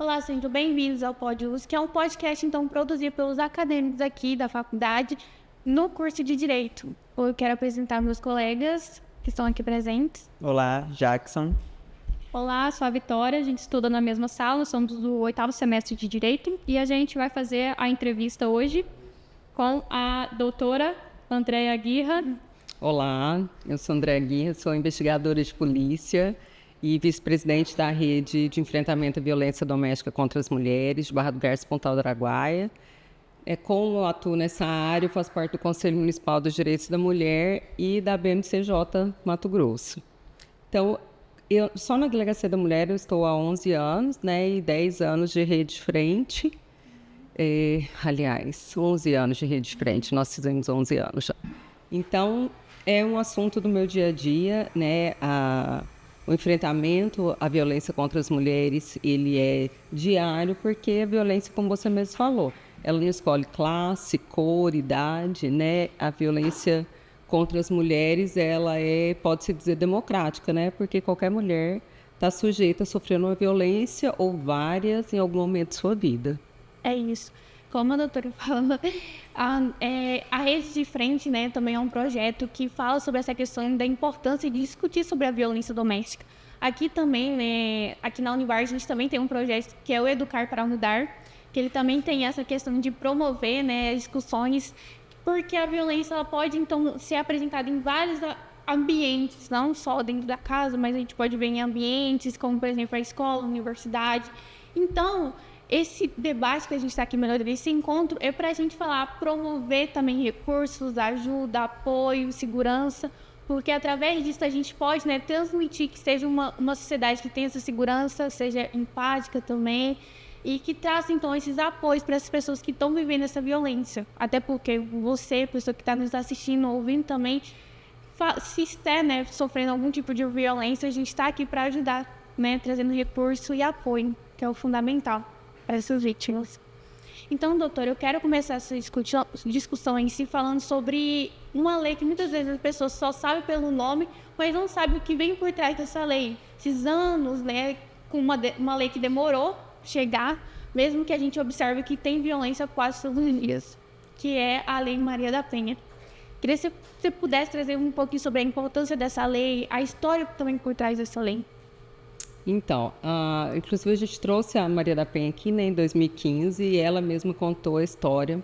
Olá, sejam bem-vindos ao Podius, que é um podcast, então, produzido pelos acadêmicos aqui da faculdade no curso de Direito. Eu quero apresentar meus colegas que estão aqui presentes. Olá, Jackson. Olá, sou a Vitória, a gente estuda na mesma sala, somos do 8º semestre de Direito e a gente vai fazer a entrevista hoje com a doutora Andréa Guirra. Olá, eu sou Andréa Guirra, sou investigadora de polícia e vice-presidente da Rede de Enfrentamento à Violência Doméstica contra as Mulheres, de Barra do Garça, Pontal do Araguaia. Como eu atuo nessa área, eu faço parte do Conselho Municipal dos Direitos da Mulher e da BMCJ Mato Grosso. Então, só na Delegacia da Mulher eu estou há 11 anos, né, e 10 anos de rede de frente. 11 anos de rede de frente, nós fizemos 11 anos já. Então, é um assunto do meu dia a dia, né, o enfrentamento à violência contra as mulheres, ele é diário, porque a violência, como você mesmo falou, ela não escolhe classe, cor, idade, né? A violência contra as mulheres, ela pode-se dizer, democrática, né? Porque qualquer mulher está sujeita a sofrer uma violência ou várias em algum momento de sua vida. É isso. Como a doutora falou, a Rede de Frente, né, também é um projeto que fala sobre essa questão da importância de discutir sobre a violência doméstica. Aqui também, né, aqui na Univar, a gente também tem um projeto que é o Educar para Mudar, que ele também tem essa questão de promover, né, discussões, porque a violência ela pode, então, ser apresentada em vários ambientes, não só dentro da casa, mas a gente pode ver em ambientes como, por exemplo, a escola, a universidade. Então, esse debate que a gente está aqui, esse encontro, é para a gente falar, promover também recursos, ajuda, apoio, segurança, porque através disso a gente pode, né, transmitir que seja uma sociedade que tenha essa segurança, seja empática também, e que traça, então, esses apoios para essas pessoas que estão vivendo essa violência. Até porque você, pessoa que está nos assistindo, ouvindo também, se estiver, né, sofrendo algum tipo de violência, a gente está aqui para ajudar, né, trazendo recurso e apoio, que é o fundamental para essas vítimas. Então, doutor, eu quero começar essa discussão em si falando sobre uma lei que muitas vezes as pessoas só sabem pelo nome, mas não sabem o que vem por trás dessa lei. Esses anos, né, com uma lei que demorou chegar, mesmo que a gente observe que tem violência quase todos os dias, que é a Lei Maria da Penha. Queria que você pudesse trazer um pouquinho sobre a importância dessa lei, a história também por trás dessa lei. Então, inclusive a gente trouxe a Maria da Penha aqui, né, em 2015, e ela mesma contou a história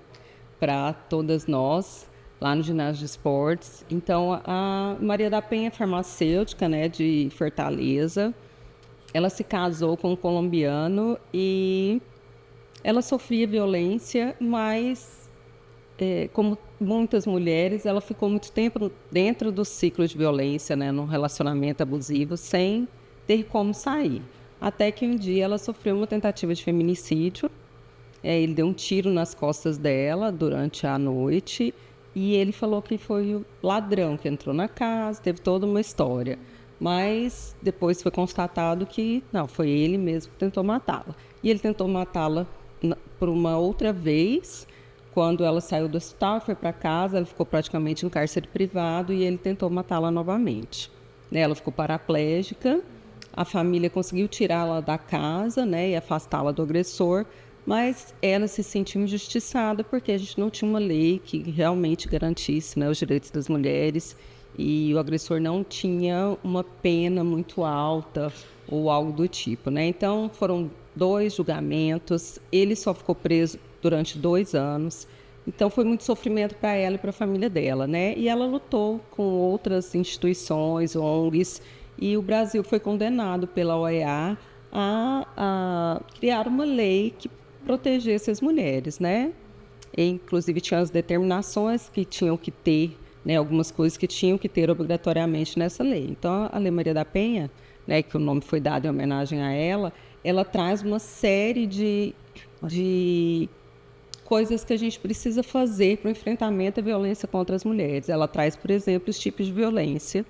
para todas nós, lá no ginásio de esportes. Então, a Maria da Penha é farmacêutica, né, de Fortaleza. Ela se casou com um colombiano e ela sofria violência, mas, como muitas mulheres, ela ficou muito tempo dentro do ciclo de violência, né, num relacionamento abusivo, sem ter como sair. Até que um dia ela sofreu uma tentativa de feminicídio. Ele deu um tiro nas costas dela durante a noite e ele falou que foi o ladrão que entrou na casa, teve toda uma história. Mas depois foi constatado que não, foi ele mesmo que tentou matá-la. E ele tentou matá-la por uma outra vez, quando ela saiu do hospital, foi para casa, ela ficou praticamente em cárcere privado e ele tentou matá-la novamente. Ela ficou paraplégica. A família conseguiu tirá-la da casa, né, e afastá-la do agressor, mas ela se sentiu injustiçada porque a gente não tinha uma lei que realmente garantisse, né, os direitos das mulheres e o agressor não tinha uma pena muito alta ou algo do tipo, né? Então foram 2 julgamentos, ele só ficou preso durante 2 anos. Então foi muito sofrimento para ela e para a família dela, né? E ela lutou com outras instituições, ONGs, e o Brasil foi condenado pela OEA a criar uma lei que protegesse as mulheres, né? E, inclusive tinha as determinações que tinham que ter, né, algumas coisas que tinham que ter obrigatoriamente nessa lei. Então a Lei Maria da Penha, né, que o nome foi dado em homenagem a ela traz uma série de coisas que a gente precisa fazer para o enfrentamento à violência contra as mulheres. Ela traz, por exemplo, os tipos de violência,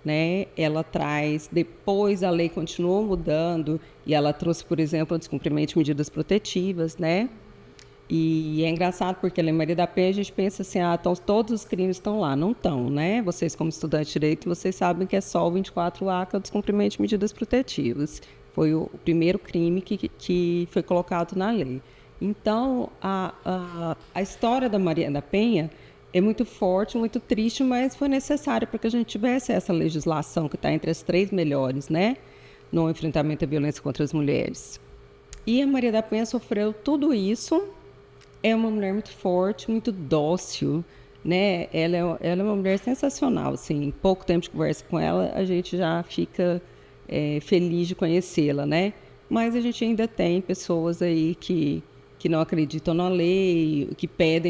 né? Ela traz, depois a lei continuou mudando e ela trouxe, por exemplo, o descumprimento de medidas protetivas, né? E é engraçado porque a Lei Maria da Penha a gente pensa assim, então todos os crimes estão lá. Não estão, né? Vocês, como estudantes de direito, vocês sabem que é só o 24A, que é o descumprimento de medidas protetivas. Foi o primeiro crime que foi colocado na lei. Então, a história da Maria da Penha é muito forte, muito triste, mas foi necessária para que a gente tivesse essa legislação que está entre as 3 melhores, né, no enfrentamento à violência contra as mulheres. E a Maria da Penha sofreu tudo isso. É uma mulher muito forte, muito dócil, né? Ela é uma mulher sensacional, assim. Em pouco tempo de conversa com ela, a gente já fica feliz de conhecê-la, né? Mas a gente ainda tem pessoas aí que não acreditam na lei,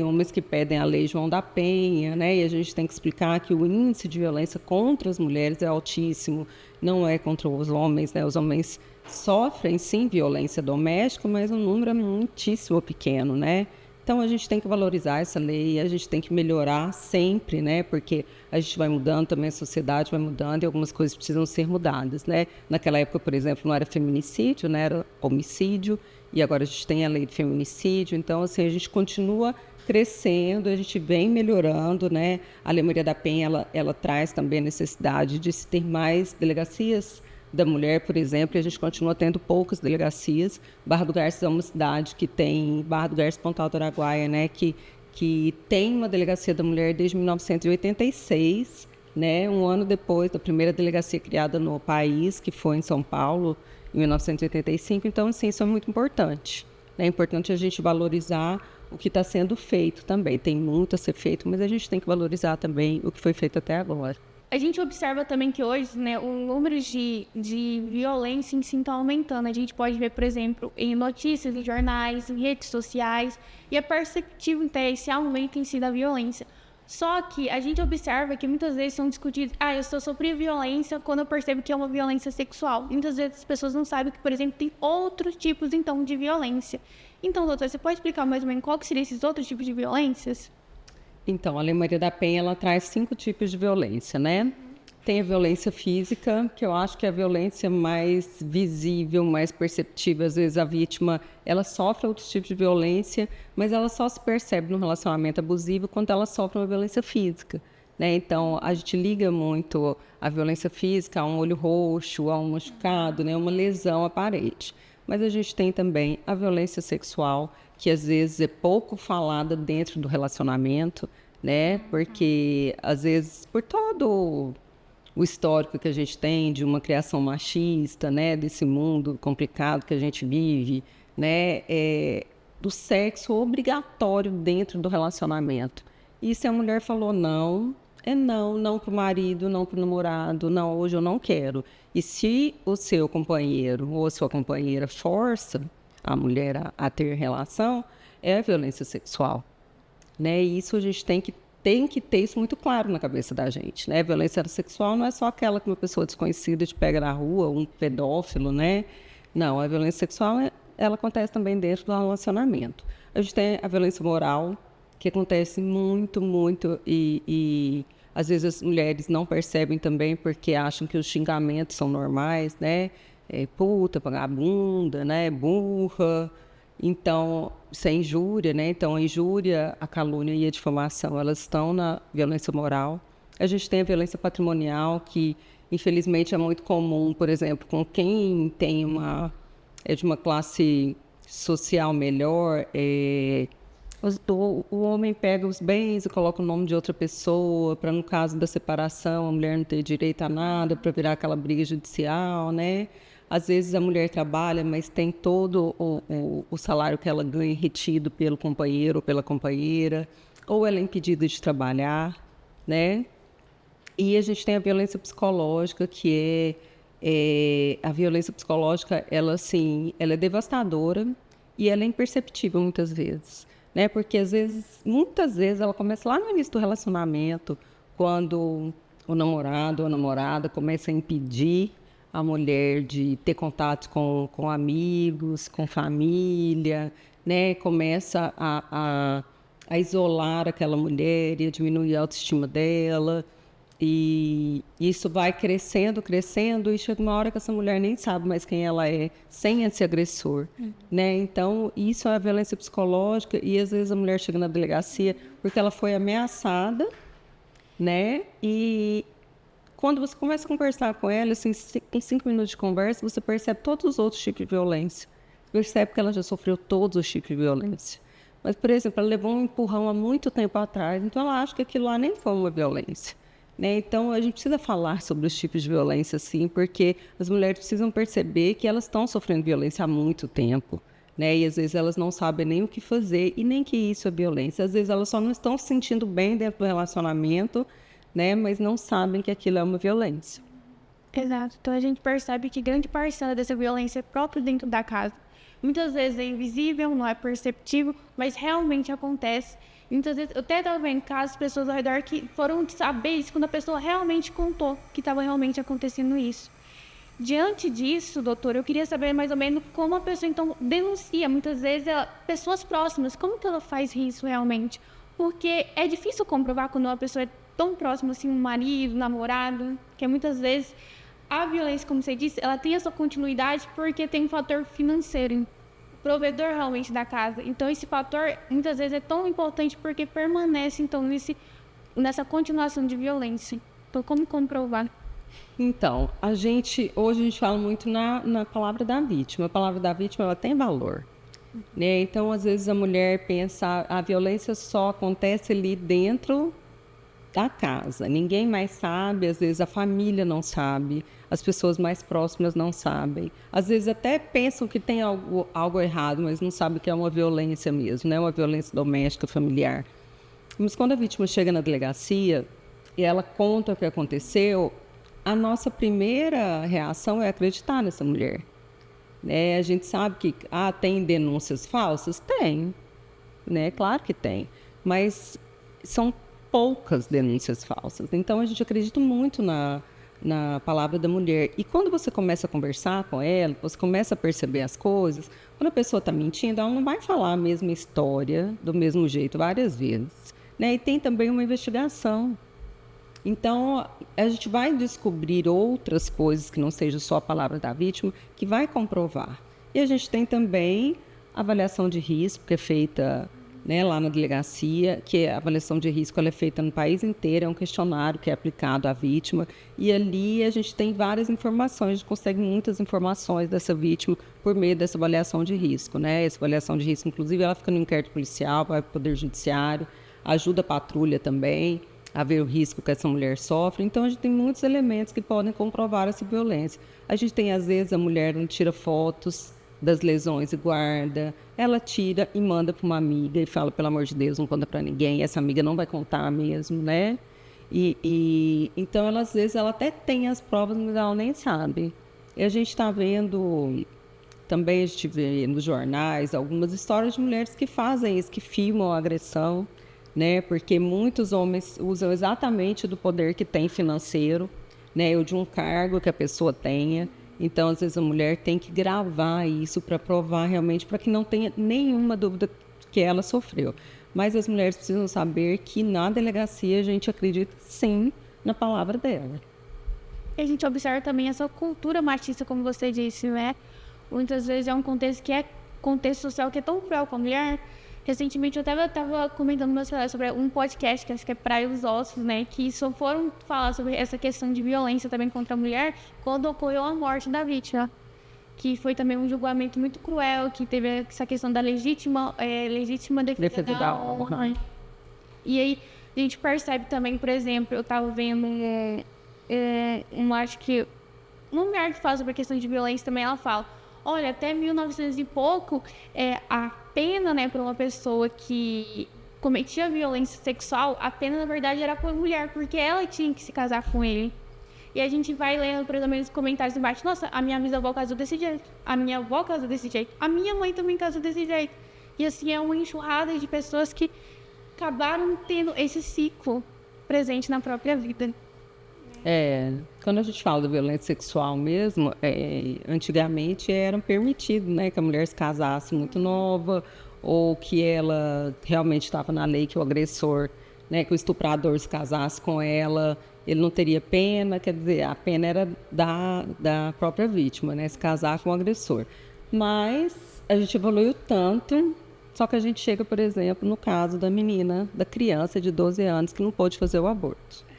homens que pedem a lei João da Penha, né? E a gente tem que explicar que o índice de violência contra as mulheres é altíssimo, não é contra os homens, né? Os homens sofrem, sim, violência doméstica, mas o número é muitíssimo pequeno, né? Então, a gente tem que valorizar essa lei, a gente tem que melhorar sempre, né? Porque a gente vai mudando também, a sociedade vai mudando e algumas coisas precisam ser mudadas, né? Naquela época, por exemplo, não era feminicídio, né? Era homicídio, e agora a gente tem a lei de feminicídio. Então, assim, a gente continua crescendo, a gente vem melhorando, né? A Lei Maria da Penha, ela traz também a necessidade de se ter mais delegacias da mulher, por exemplo, e a gente continua tendo poucas delegacias. Barra do Garças é uma cidade que tem, Barra do Garças, Pontal do Araguaia, né, que tem uma delegacia da mulher desde 1986, né, um ano depois da primeira delegacia criada no país, que foi em São Paulo, em 1985. Então, assim, isso é muito importante. É importante a gente valorizar o que está sendo feito também. Tem muito a ser feito, mas a gente tem que valorizar também o que foi feito até agora. A gente observa também que hoje, né, o número de violência em si está aumentando. A gente pode ver, por exemplo, em notícias, em jornais, em redes sociais, e é perceptível até esse aumento em si da violência. Só que a gente observa que muitas vezes são discutidos, eu estou sofrendo violência quando eu percebo que é uma violência sexual. Muitas vezes as pessoas não sabem que, por exemplo, tem outros tipos, então, de violência. Então, doutor, você pode explicar mais ou menos qual que seriam esses outros tipos de violências? Então, a Lei Maria da Penha, ela traz 5 tipos de violência, né? Tem a violência física, que eu acho que é a violência mais visível, mais perceptível. Às vezes a vítima, ela sofre outros tipos de violência, mas ela só se percebe no relacionamento abusivo quando ela sofre uma violência física, né? Então, a gente liga muito a violência física a um olho roxo, a um machucado, né? Uma lesão aparente. Mas a gente tem também a violência sexual, que às vezes é pouco falada dentro do relacionamento, né? Porque às vezes por todo o histórico que a gente tem de uma criação machista, né? Desse mundo complicado que a gente vive, né? Do sexo obrigatório dentro do relacionamento. E se a mulher falou não, é não, não para o marido, não para o namorado, não, hoje eu não quero. E se o seu companheiro ou a sua companheira força a mulher a ter relação, é violência sexual, né? E isso a gente tem que ter isso muito claro na cabeça da gente, né? Violência sexual não é só aquela que uma pessoa desconhecida te pega na rua, um pedófilo, né? Não, a violência sexual, ela acontece também dentro do relacionamento. A gente tem a violência moral, que acontece muito, muito, e às vezes as mulheres não percebem também porque acham que os xingamentos são normais, né? Puta, vagabunda, né? Burra. Então, isso é injúria, né? Então, a injúria, a calúnia e a difamação, elas estão na violência moral. A gente tem a violência patrimonial, que infelizmente é muito comum, por exemplo, com quem tem é de uma classe social melhor, o homem pega os bens e coloca o nome de outra pessoa, para no caso da separação a mulher não ter direito a nada, para virar aquela briga judicial, né? Às vezes a mulher trabalha, mas tem todo o salário que ela ganha retido pelo companheiro ou pela companheira, ou ela é impedida de trabalhar, né? E a gente tem a violência psicológica, que a violência psicológica, ela é devastadora e ela é imperceptível muitas vezes, né? Porque muitas vezes ela começa lá no início do relacionamento, quando o namorado ou a namorada começa a impedir a mulher de ter contato com amigos, com família, né? Começa a isolar aquela mulher e a diminuir a autoestima dela. E isso vai crescendo, crescendo, e chega uma hora que essa mulher nem sabe mais quem ela é, sem esse agressor, né? Então, isso é a violência psicológica, e às vezes a mulher chega na delegacia porque ela foi ameaçada, né? E quando você começa a conversar com ela, assim, em 5 minutos de conversa, você percebe todos os outros tipos de violência. Você percebe que ela já sofreu todos os tipos de violência. Mas, por exemplo, ela levou um empurrão há muito tempo atrás, então ela acha que aquilo lá nem foi uma violência. Né? Então, a gente precisa falar sobre os tipos de violência, sim, porque as mulheres precisam perceber que elas estão sofrendo violência há muito tempo. Né? E, às vezes, elas não sabem nem o que fazer e nem que isso é violência. Às vezes, elas só não estão se sentindo bem dentro do relacionamento, né? Mas não sabem que aquilo é uma violência. Exato. Então, a gente percebe que grande parcela dessa violência é própria dentro da casa. Muitas vezes é invisível, não é perceptível, mas realmente acontece. Muitas vezes, eu até estava vendo casos, pessoas ao redor que foram saber isso quando a pessoa realmente contou que estava realmente acontecendo isso. Diante disso, doutor, eu queria saber mais ou menos como a pessoa, então, denuncia. Muitas vezes, pessoas próximas, como que ela faz isso realmente? Porque é difícil comprovar quando uma pessoa é tão próxima, assim, um marido, um namorado, que muitas vezes a violência, como você disse, ela tem essa continuidade porque tem um fator financeiro, provedor realmente da casa. Então, esse fator, muitas vezes, é tão importante porque permanece, então, nessa continuação de violência. Então, como comprovar? Então, hoje a gente fala muito na palavra da vítima. A palavra da vítima, ela tem valor. Né? Então, às vezes, a mulher pensa, a violência só acontece ali dentro da casa. Ninguém mais sabe, às vezes a família não sabe, as pessoas mais próximas não sabem. Às vezes até pensam que tem algo errado, mas não sabem que é uma violência mesmo, né? Uma violência doméstica, familiar. Mas quando a vítima chega na delegacia e ela conta o que aconteceu, a nossa primeira reação é acreditar nessa mulher. Né? A gente sabe que tem denúncias falsas? Tem, né? Claro que tem, mas são poucas denúncias falsas. Então, a gente acredita muito na palavra da mulher. E quando você começa a conversar com ela, você começa a perceber as coisas, quando a pessoa está mentindo, ela não vai falar a mesma história do mesmo jeito várias vezes. Né? E tem também uma investigação. Então, a gente vai descobrir outras coisas que não seja só a palavra da vítima, que vai comprovar. E a gente tem também a avaliação de risco, que é feita, né, lá na delegacia, que a avaliação de risco ela é feita no país inteiro, é um questionário que é aplicado à vítima, e ali a gente tem várias informações, a gente consegue muitas informações dessa vítima por meio dessa avaliação de risco. Né? Essa avaliação de risco, inclusive, ela fica no inquérito policial, vai para o Poder Judiciário, ajuda a patrulha também a ver o risco que essa mulher sofre. Então, a gente tem muitos elementos que podem comprovar essa violência. A gente tem, às vezes, a mulher não tira fotos das lesões e guarda, ela tira e manda para uma amiga e fala, pelo amor de Deus, não conta para ninguém, essa amiga não vai contar mesmo, né? Então, ela, às vezes, ela até tem as provas, mas ela nem sabe. E a gente está vendo, também a gente vê nos jornais, algumas histórias de mulheres que fazem isso, que filmam a agressão, né? Porque muitos homens usam exatamente do poder que tem financeiro, né? Ou de um cargo que a pessoa tenha. Então, às vezes, a mulher tem que gravar isso para provar realmente, para que não tenha nenhuma dúvida que ela sofreu. Mas as mulheres precisam saber que na delegacia a gente acredita sim na palavra dela. E a gente observa também essa cultura machista, como você disse, né? Muitas vezes é um contexto que é contexto social que é tão cruel com a mulher. Recentemente eu estava comentando sobre um podcast que acho que é Praia dos Ossos, né? Que só foram falar sobre essa questão de violência também contra a mulher quando ocorreu a morte da vítima. Que foi também um julgamento muito cruel, que teve essa questão da legítima defesa da honra. E aí a gente percebe também, por exemplo, eu estava vendo acho que uma mulher que fala sobre a questão de violência também, ela fala, olha, até 1900 e pouco, a pena, né, para uma pessoa que cometia violência sexual, a pena, na verdade, era para a mulher, porque ela tinha que se casar com ele. E a gente vai lendo, por exemplo, nos comentários embaixo, nossa, a minha bisavó casou desse jeito, a minha avó casou desse jeito, a minha mãe também casou desse jeito. E assim, é uma enxurrada de pessoas que acabaram tendo esse ciclo presente na própria vida. Quando a gente fala da violência sexual mesmo, antigamente era permitido, né, que a mulher se casasse muito nova, ou que ela realmente estava na lei que o agressor, né, que o estuprador se casasse com ela, ele não teria pena, quer dizer, a pena era da própria vítima, né, se casar com o agressor. Mas a gente evoluiu tanto, só que a gente chega, por exemplo, no caso da menina, da criança de 12 anos que não pôde fazer o aborto.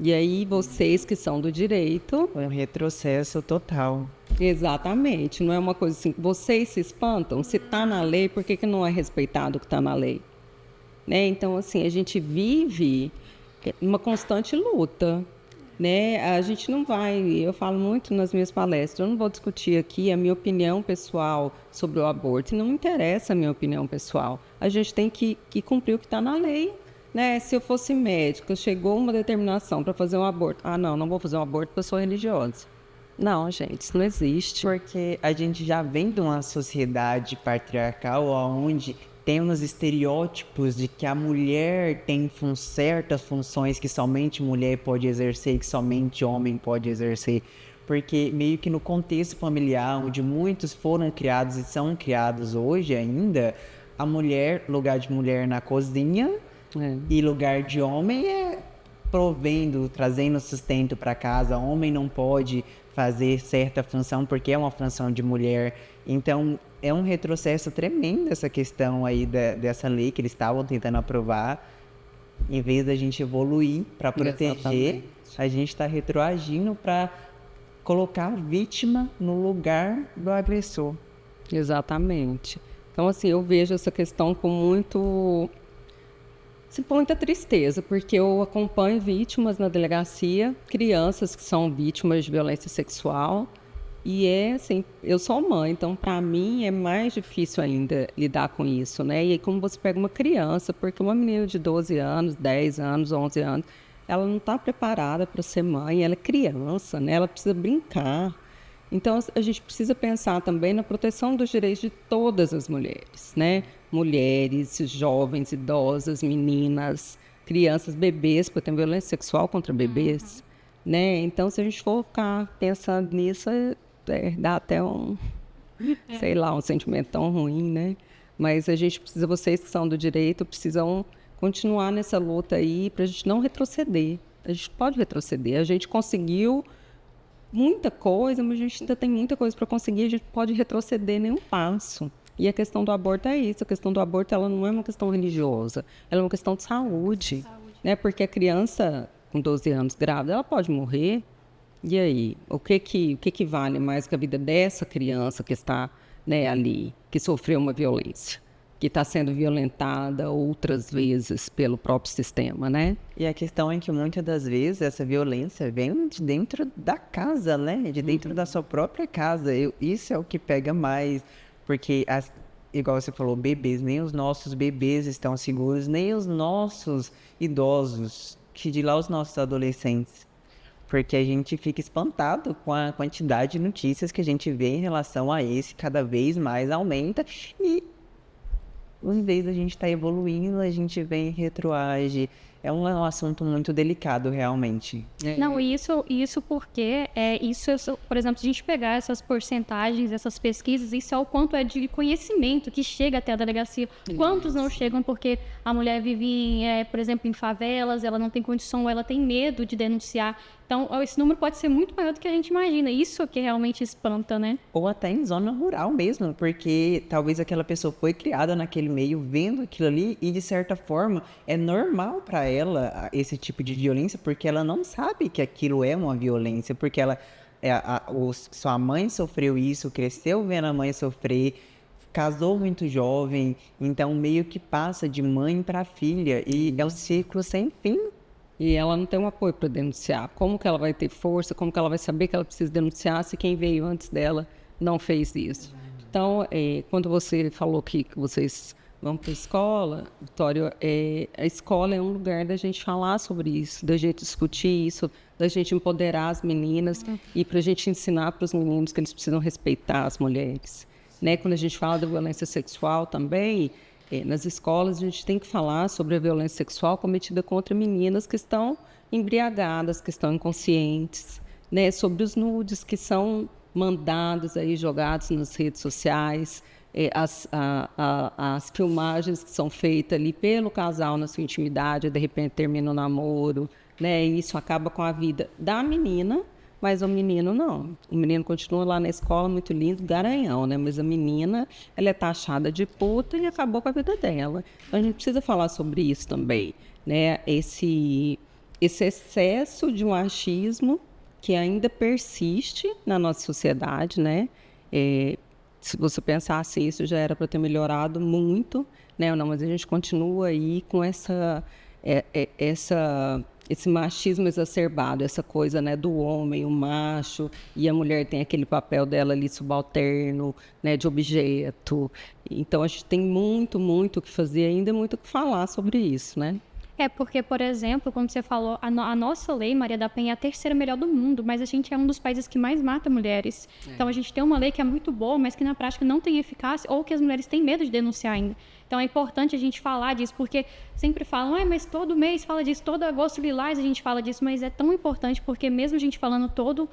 E aí vocês que são do direito... Foi um retrocesso total. Exatamente, não é uma coisa assim, vocês se espantam, se está na lei, por que não é respeitado o que está na lei? Né? Então, assim, a gente vive uma constante luta, né? A gente não vai, eu falo muito nas minhas palestras, eu não vou discutir aqui a minha opinião pessoal sobre o aborto, não me interessa a minha opinião pessoal, a gente tem que cumprir o que está na lei. Né? Se eu fosse médica, chegou uma determinação para fazer um aborto, não vou fazer um aborto porque eu sou religiosa. Não, gente, isso não existe. Porque a gente já vem de uma sociedade patriarcal onde temos estereótipos de que a mulher tem certas funções que somente mulher pode exercer e que somente homem pode exercer. Porque meio que no contexto familiar, onde muitos foram criados e são criados hoje ainda, a mulher, lugar de mulher na cozinha e lugar de homem é provendo, trazendo sustento para casa. Homem não pode fazer certa função porque é uma função de mulher. Então, é um retrocesso tremendo essa questão aí dessa lei que eles estavam tentando aprovar. Em vez da gente evoluir para proteger, exatamente, a gente está retroagindo para colocar a vítima no lugar do agressor. Exatamente. Então, assim, eu vejo essa questão com muita tristeza, porque eu acompanho vítimas na delegacia, crianças que são vítimas de violência sexual, e assim, eu sou mãe, então para mim é mais difícil ainda lidar com isso, né? E aí como você pega uma criança, porque uma menina de 12 anos, 10 anos, 11 anos, ela não está preparada para ser mãe, ela é criança, né? Ela precisa brincar. Então, a gente precisa pensar também na proteção dos direitos de todas as mulheres, né? Mulheres, jovens, idosas, meninas, crianças, bebês, porque tem violência sexual contra bebês, né? Então, se a gente for ficar pensando nisso, dá até sei lá, um sentimento tão ruim, né? Mas a gente precisa, vocês que são do direito, precisam continuar nessa luta aí para a gente não retroceder. A gente pode retroceder, a gente conseguiu muita coisa, mas a gente ainda tem muita coisa para conseguir, a gente pode retroceder nenhum passo. E a questão do aborto é isso, a questão do aborto ela não é uma questão religiosa, ela é uma questão de saúde. Né? Porque a criança com 12 anos grávida, ela pode morrer, e aí? O que vale mais que a vida dessa criança que está, né, ali, que sofreu uma violência? Que está sendo violentada outras vezes pelo próprio sistema, né? E a questão é que muitas das vezes essa violência vem de dentro da casa, né? De dentro da sua própria casa. Isso é o que pega mais, porque, igual você falou, bebês, nem os nossos bebês estão seguros, nem os nossos idosos, que de lá os nossos adolescentes. Porque a gente fica espantado com a quantidade de notícias que a gente vê em relação a esse, cada vez mais aumenta, e em vez da gente estar evoluindo, a gente vem e retroage. É um assunto muito delicado, realmente. Não, isso porque, por exemplo, se a gente pegar essas porcentagens, essas pesquisas, isso é o quanto é de conhecimento que chega até a delegacia. Quantos não chegam porque a mulher vive, por exemplo, em favelas, ela não tem condição, ela tem medo de denunciar. Então, esse número pode ser muito maior do que a gente imagina. Isso que realmente espanta, né? Ou até em zona rural mesmo, porque talvez aquela pessoa foi criada naquele meio, vendo aquilo ali, e de certa forma é normal para ela esse tipo de violência, porque ela não sabe que aquilo é uma violência, porque sua mãe sofreu isso, cresceu vendo a mãe sofrer, casou muito jovem, então meio que passa de mãe para filha, e é um ciclo sem fim. E ela não tem um apoio para denunciar. Como que ela vai ter força? Como que ela vai saber que ela precisa denunciar se quem veio antes dela não fez isso? Então, quando você falou que vocês vão para a escola, Vitória, a escola é um lugar da gente falar sobre isso, da gente discutir isso, da gente empoderar as meninas e para a gente ensinar para os meninos que eles precisam respeitar as mulheres. Né? Quando a gente fala da violência sexual também, nas escolas a gente tem que falar sobre a violência sexual cometida contra meninas que estão embriagadas, que estão inconscientes, né? Sobre os nudes que são mandados aí, jogados nas redes sociais, as filmagens que são feitas ali pelo casal na sua intimidade, de repente termina o namoro, né? E isso acaba com a vida da menina, mas o menino não. O menino continua lá na escola, muito lindo, garanhão, né? Mas a menina, ela é taxada de puta e acabou com a vida dela. Então, a gente precisa falar sobre isso também, né? esse excesso de machismo que ainda persiste na nossa sociedade, né? Se você pensasse isso, já era para ter melhorado muito, né? Não, mas a gente continua aí com esse machismo exacerbado, essa coisa, né, do homem, o macho, e a mulher tem aquele papel dela ali subalterno, né, de objeto. Então, a gente tem muito, muito o que fazer ainda, muito o que falar sobre isso, né? Porque, por exemplo, como você falou, a nossa lei, Maria da Penha, é a terceira melhor do mundo, mas a gente é um dos países que mais mata mulheres. Então, a gente tem uma lei que é muito boa, mas que na prática não tem eficácia ou que as mulheres têm medo de denunciar ainda. Então, é importante a gente falar disso, porque sempre falam, mas todo mês fala disso, todo agosto lilás a gente fala disso, mas é tão importante porque mesmo a gente falando todo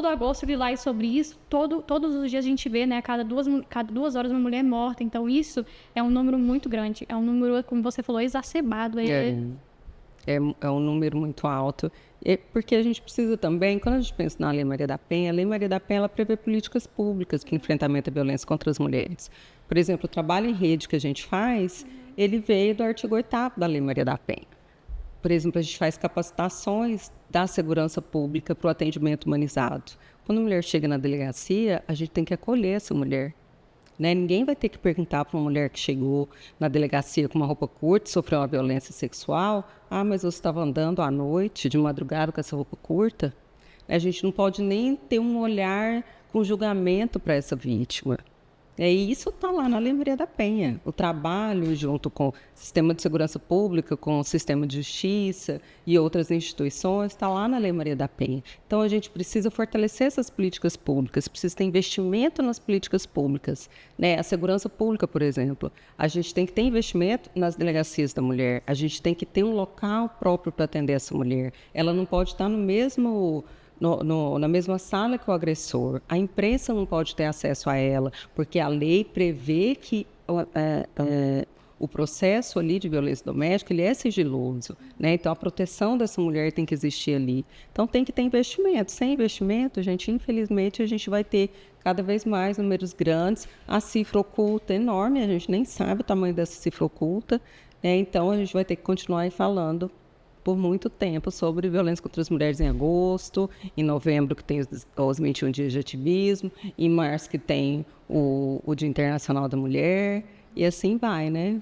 agosto lilás sobre isso, todos os dias a gente vê, né, cada 2 horas uma mulher morta. Então, isso é um número muito grande. É um número, como você falou, exacerbado. É um número muito alto. Porque a gente precisa também, quando a gente pensa na Lei Maria da Penha, a Lei Maria da Penha ela prevê políticas públicas de enfrentamento à violência contra as mulheres. Por exemplo, o trabalho em rede que a gente faz, ele veio do artigo 8º da Lei Maria da Penha. Por exemplo, a gente faz capacitações da segurança pública para o atendimento humanizado. Quando a mulher chega na delegacia, a gente tem que acolher essa mulher. Né? Ninguém vai ter que perguntar para uma mulher que chegou na delegacia com uma roupa curta e sofreu uma violência sexual, mas você estava andando à noite, de madrugada, com essa roupa curta? A gente não pode nem ter um olhar com julgamento para essa vítima. E isso está lá na Lei Maria da Penha. O trabalho junto com o Sistema de Segurança Pública, com o Sistema de Justiça e outras instituições, está lá na Lei Maria da Penha. Então, a gente precisa fortalecer essas políticas públicas, precisa ter investimento nas políticas públicas. Né? A segurança pública, por exemplo, a gente tem que ter investimento nas delegacias da mulher, a gente tem que ter um local próprio para atender essa mulher. Ela não pode estar no mesmo... na mesma sala que o agressor. A imprensa não pode ter acesso a ela, porque a lei prevê que o processo ali de violência doméstica ele é sigiloso, né? Então, a proteção dessa mulher tem que existir ali. Então, tem que ter investimento. Sem investimento, infelizmente, a gente vai ter cada vez mais números grandes. A cifra oculta é enorme, a gente nem sabe o tamanho dessa cifra oculta, né? Então, a gente vai ter que continuar aí falando por muito tempo sobre violência contra as mulheres em agosto, em novembro que tem os 21 dias de ativismo, em março que tem o Dia Internacional da Mulher, e assim vai, né?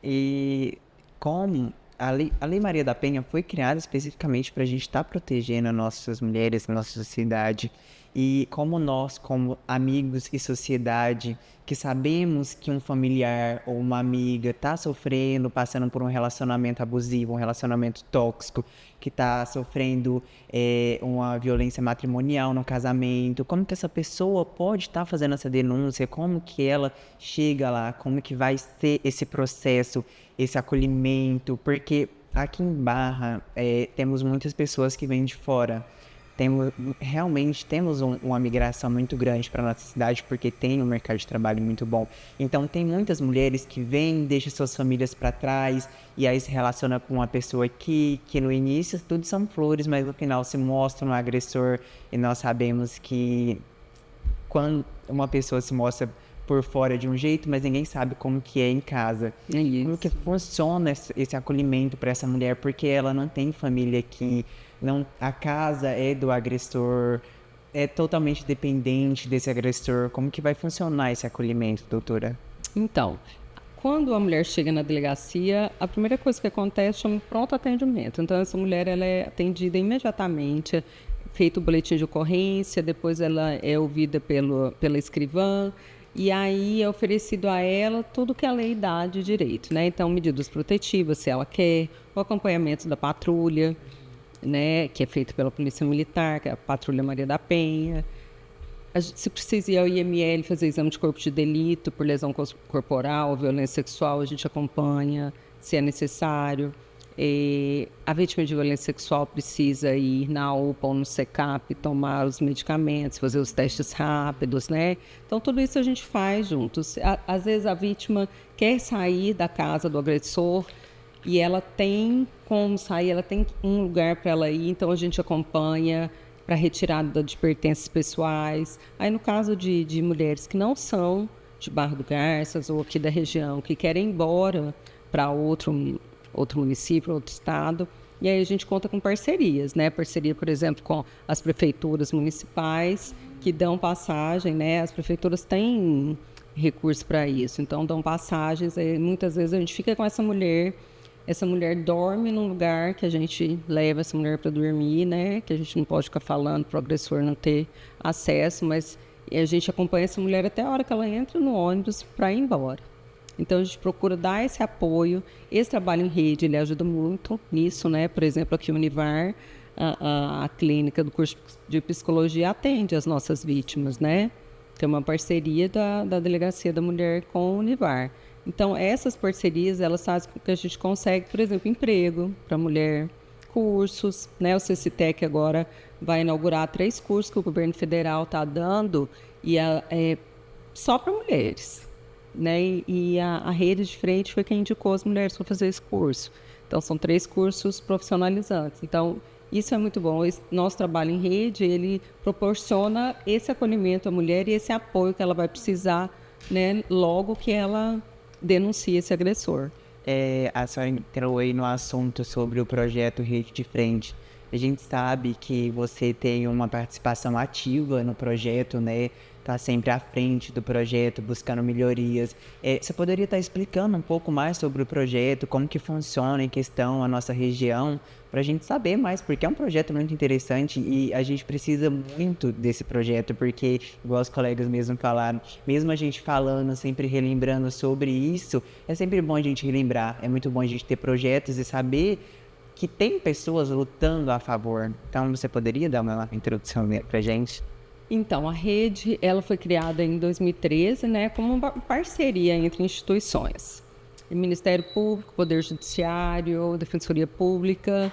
E como a Lei Maria da Penha foi criada especificamente para a gente estar protegendo as nossas mulheres, a nossa sociedade, e como nós, como amigos e sociedade, que sabemos que um familiar ou uma amiga está sofrendo, passando por um relacionamento abusivo, um relacionamento tóxico, que está sofrendo uma violência matrimonial no casamento, como que essa pessoa pode estar fazendo essa denúncia, como que ela chega lá, como que vai ser esse processo, esse acolhimento, porque aqui em Barra temos muitas pessoas que vêm de fora. Realmente temos uma migração muito grande para a nossa cidade, porque tem um mercado de trabalho muito bom. Então, tem muitas mulheres que vêm, deixam suas famílias para trás, e aí se relaciona com uma pessoa que no início tudo são flores, mas no final se mostra um agressor, e nós sabemos que quando uma pessoa se mostra por fora de um jeito, mas ninguém sabe como que é em casa. Como que funciona esse acolhimento para essa mulher, porque ela não tem família aqui, a casa é do agressor, é totalmente dependente desse agressor. Como que vai funcionar esse acolhimento, doutora? Então, quando a mulher chega na delegacia, a primeira coisa que acontece chama pronto atendimento. Então, essa mulher ela é atendida imediatamente, feito o boletim de ocorrência, depois ela é ouvida pela escrivã, e aí é oferecido a ela tudo que a lei dá de direito, né? Então, medidas protetivas, se ela quer, o acompanhamento da patrulha, né, que é feito pela Polícia Militar, que é a Patrulha Maria da Penha. Se precisa ir ao IML fazer exame de corpo de delito por lesão corporal, violência sexual, a gente acompanha, se é necessário. A vítima de violência sexual precisa ir na UPA ou no CECAP, tomar os medicamentos, fazer os testes rápidos, né? Então, tudo isso a gente faz juntos. Às vezes, a vítima quer sair da casa do agressor e ela tem como sair, ela tem um lugar para ela ir, então a gente acompanha para retirada de pertences pessoais. Aí, no caso de mulheres que não são de Barra do Garças ou aqui da região, que querem ir embora para outro município, outro estado, E aí a gente conta com parcerias, né? Parceria, por exemplo, com as prefeituras municipais, que dão passagem, né? As prefeituras têm recursos para isso, então dão passagens. E muitas vezes a gente fica com essa mulher dorme num lugar que a gente leva essa mulher para dormir, né? Que a gente não pode ficar falando para o agressor não ter acesso, mas a gente acompanha essa mulher até a hora que ela entra no ônibus para ir embora. Então a gente procura dar esse apoio. Esse trabalho em rede, ele ajuda muito nisso, né? Por exemplo, aqui o Univar, a clínica do curso de psicologia atende as nossas vítimas, né? Tem uma parceria da Delegacia da Mulher com o Univar. Então, essas parcerias, elas fazem com que a gente consegue, por exemplo, emprego para a mulher, cursos, né? O CCTEC agora vai inaugurar 3 cursos que o governo federal está dando e só para mulheres, né? E a Rede de Frente foi quem indicou as mulheres para fazer esse curso. Então, são 3 cursos profissionalizantes. Então, isso é muito bom. Nosso trabalho em rede, ele proporciona esse acolhimento à mulher e esse apoio que ela vai precisar, né? Logo que ela denuncia esse agressor. A senhora entrou aí no assunto sobre o projeto Rede de Frente. A gente sabe que você tem uma participação ativa no projeto, né? Tá sempre à frente do projeto, buscando melhorias. Você poderia estar explicando um pouco mais sobre o projeto, como que funciona em questão a nossa região, para a gente saber mais, porque é um projeto muito interessante e a gente precisa muito desse projeto, porque, igual os colegas mesmo falaram, mesmo a gente falando, sempre relembrando sobre isso, é sempre bom a gente relembrar, é muito bom a gente ter projetos e saber que tem pessoas lutando a favor. Então, você poderia dar uma introdução pra gente? Então, a rede, ela foi criada em 2013, né, como uma parceria entre instituições. O Ministério Público, Poder Judiciário, Defensoria Pública,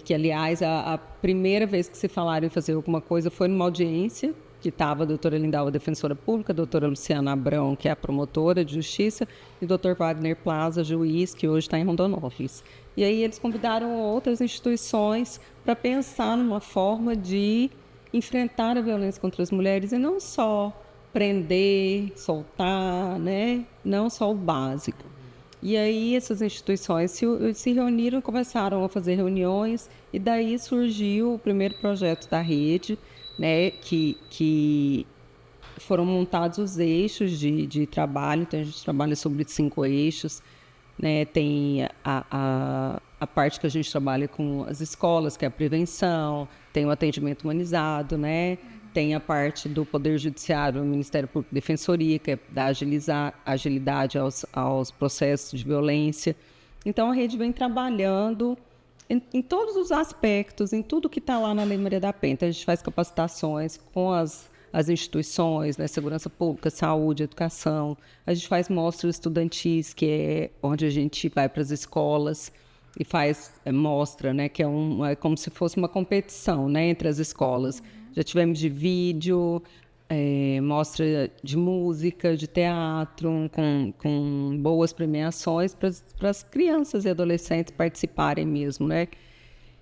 que, aliás, a primeira vez que se falaram em fazer alguma coisa foi numa audiência, que estava a doutora Lindau, a defensora pública, a doutora Luciana Abrão, que é a promotora de justiça, e o doutor Wagner Plaza, juiz, que hoje está em Rondonópolis. E aí eles convidaram outras instituições para pensar numa forma de enfrentar a violência contra as mulheres e não só prender, soltar, né? Não só o básico. E aí essas instituições se reuniram e começaram a fazer reuniões e daí surgiu o primeiro projeto da rede, né? Que foram montados os eixos de trabalho, então a gente trabalha sobre 5 eixos, né? Tem a parte que a gente trabalha com as escolas, que é a prevenção, tem o atendimento humanizado, né? Tem a parte do Poder Judiciário, o Ministério Público e Defensoria, que é dar agilidade aos processos de violência. Então, a rede vem trabalhando em todos os aspectos, em tudo que está lá na Lei Maria da Penha. Então, a gente faz capacitações com as instituições, né? Segurança Pública, Saúde, Educação. A gente faz mostras estudantis, que é onde a gente vai para as escolas e faz mostra, né? Que é como se fosse uma competição, né? Entre as escolas. Já tivemos de vídeo, mostra de música, de teatro, com boas premiações para as crianças e adolescentes participarem mesmo, né?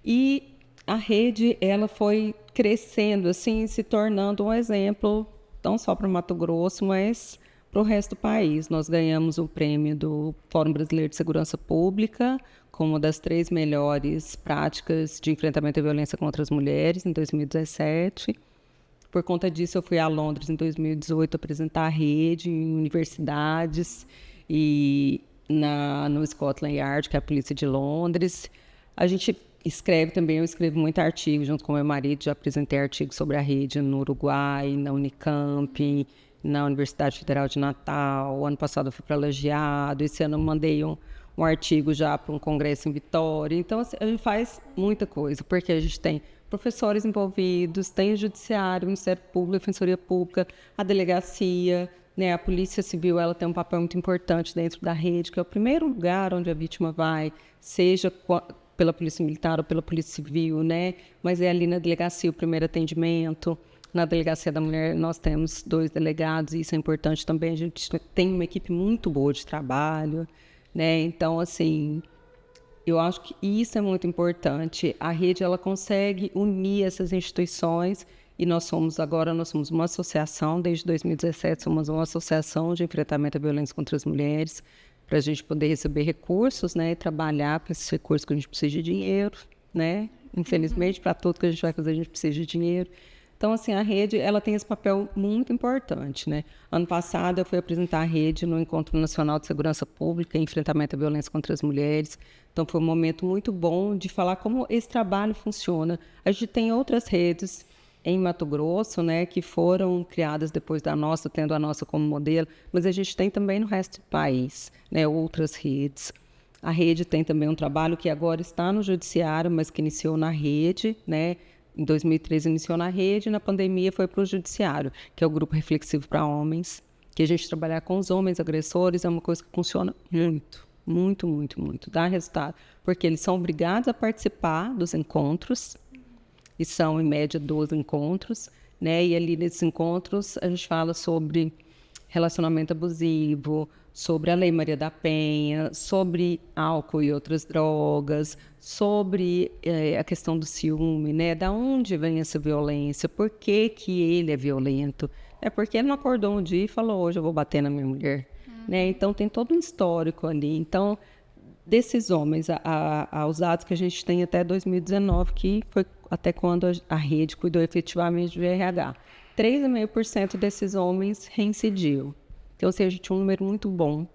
E a rede, ela foi crescendo, assim, se tornando um exemplo, não só para o Mato Grosso, mas para o resto do país. Nós ganhamos o prêmio do Fórum Brasileiro de Segurança Pública, como uma das 3 melhores práticas de enfrentamento à violência contra as mulheres, em 2017. Por conta disso, eu fui a Londres, em 2018, apresentar a rede em universidades e no Scotland Yard, que é a polícia de Londres. A gente escreve também, eu escrevo muito artigo, junto com meu marido, já apresentei artigos sobre a rede no Uruguai, na Unicamp, na Universidade Federal de Natal. O ano passado eu fui para Lajeado, esse ano eu mandei um artigo já para um congresso em Vitória. Então, assim, a gente faz muita coisa, porque a gente tem professores envolvidos, tem o Judiciário, o Ministério Público, a Defensoria Pública, a Delegacia, né? A Polícia Civil, ela tem um papel muito importante dentro da rede, que é o primeiro lugar onde a vítima vai, seja pela Polícia Militar ou pela Polícia Civil, né? Mas é ali na Delegacia o primeiro atendimento. Na Delegacia da Mulher, nós temos 2 delegados, e isso é importante também. A gente tem uma equipe muito boa de trabalho, né? Então, assim, eu acho que isso é muito importante. A rede, ela consegue unir essas instituições e nós somos uma associação, desde 2017 somos uma associação de enfrentamento à violência contra as mulheres. para a gente poder receber recursos, né, e trabalhar para esses recursos que a gente precisa de dinheiro, né? Infelizmente, para tudo que a gente vai fazer, a gente precisa de dinheiro. Então, assim, a rede, ela tem esse papel muito importante, né? Ano passado, eu fui apresentar a rede no Encontro Nacional de Segurança Pública e Enfrentamento à Violência contra as Mulheres. Então, foi um momento muito bom de falar como esse trabalho funciona. A gente tem outras redes em Mato Grosso, né, que foram criadas depois da nossa, tendo a nossa como modelo, mas a gente tem também no resto do país, né, outras redes. A rede tem também um trabalho que agora está no judiciário, mas que iniciou na rede, né? Em 2013 iniciou na rede, e na pandemia foi para o judiciário, que é o Grupo Reflexivo para Homens, que a gente trabalhar com os homens agressores é uma coisa que funciona muito, muito, muito, muito, dá resultado, porque eles são obrigados a participar dos encontros, e são, em média, 12 encontros, né? E ali nesses encontros a gente fala sobre relacionamento abusivo, sobre a Lei Maria da Penha, sobre álcool e outras drogas, sobre a questão do ciúme, né? Da onde vem essa violência, por que que ele é violento? É porque ele não acordou um dia e falou, hoje eu vou bater na minha mulher. Né? Então, tem todo um histórico ali. Então, desses homens, os dados que a gente tem até 2019, que foi até quando a rede cuidou efetivamente do RH, 3,5% desses homens reincidiu. Então, ou seja, tinha um número muito bom,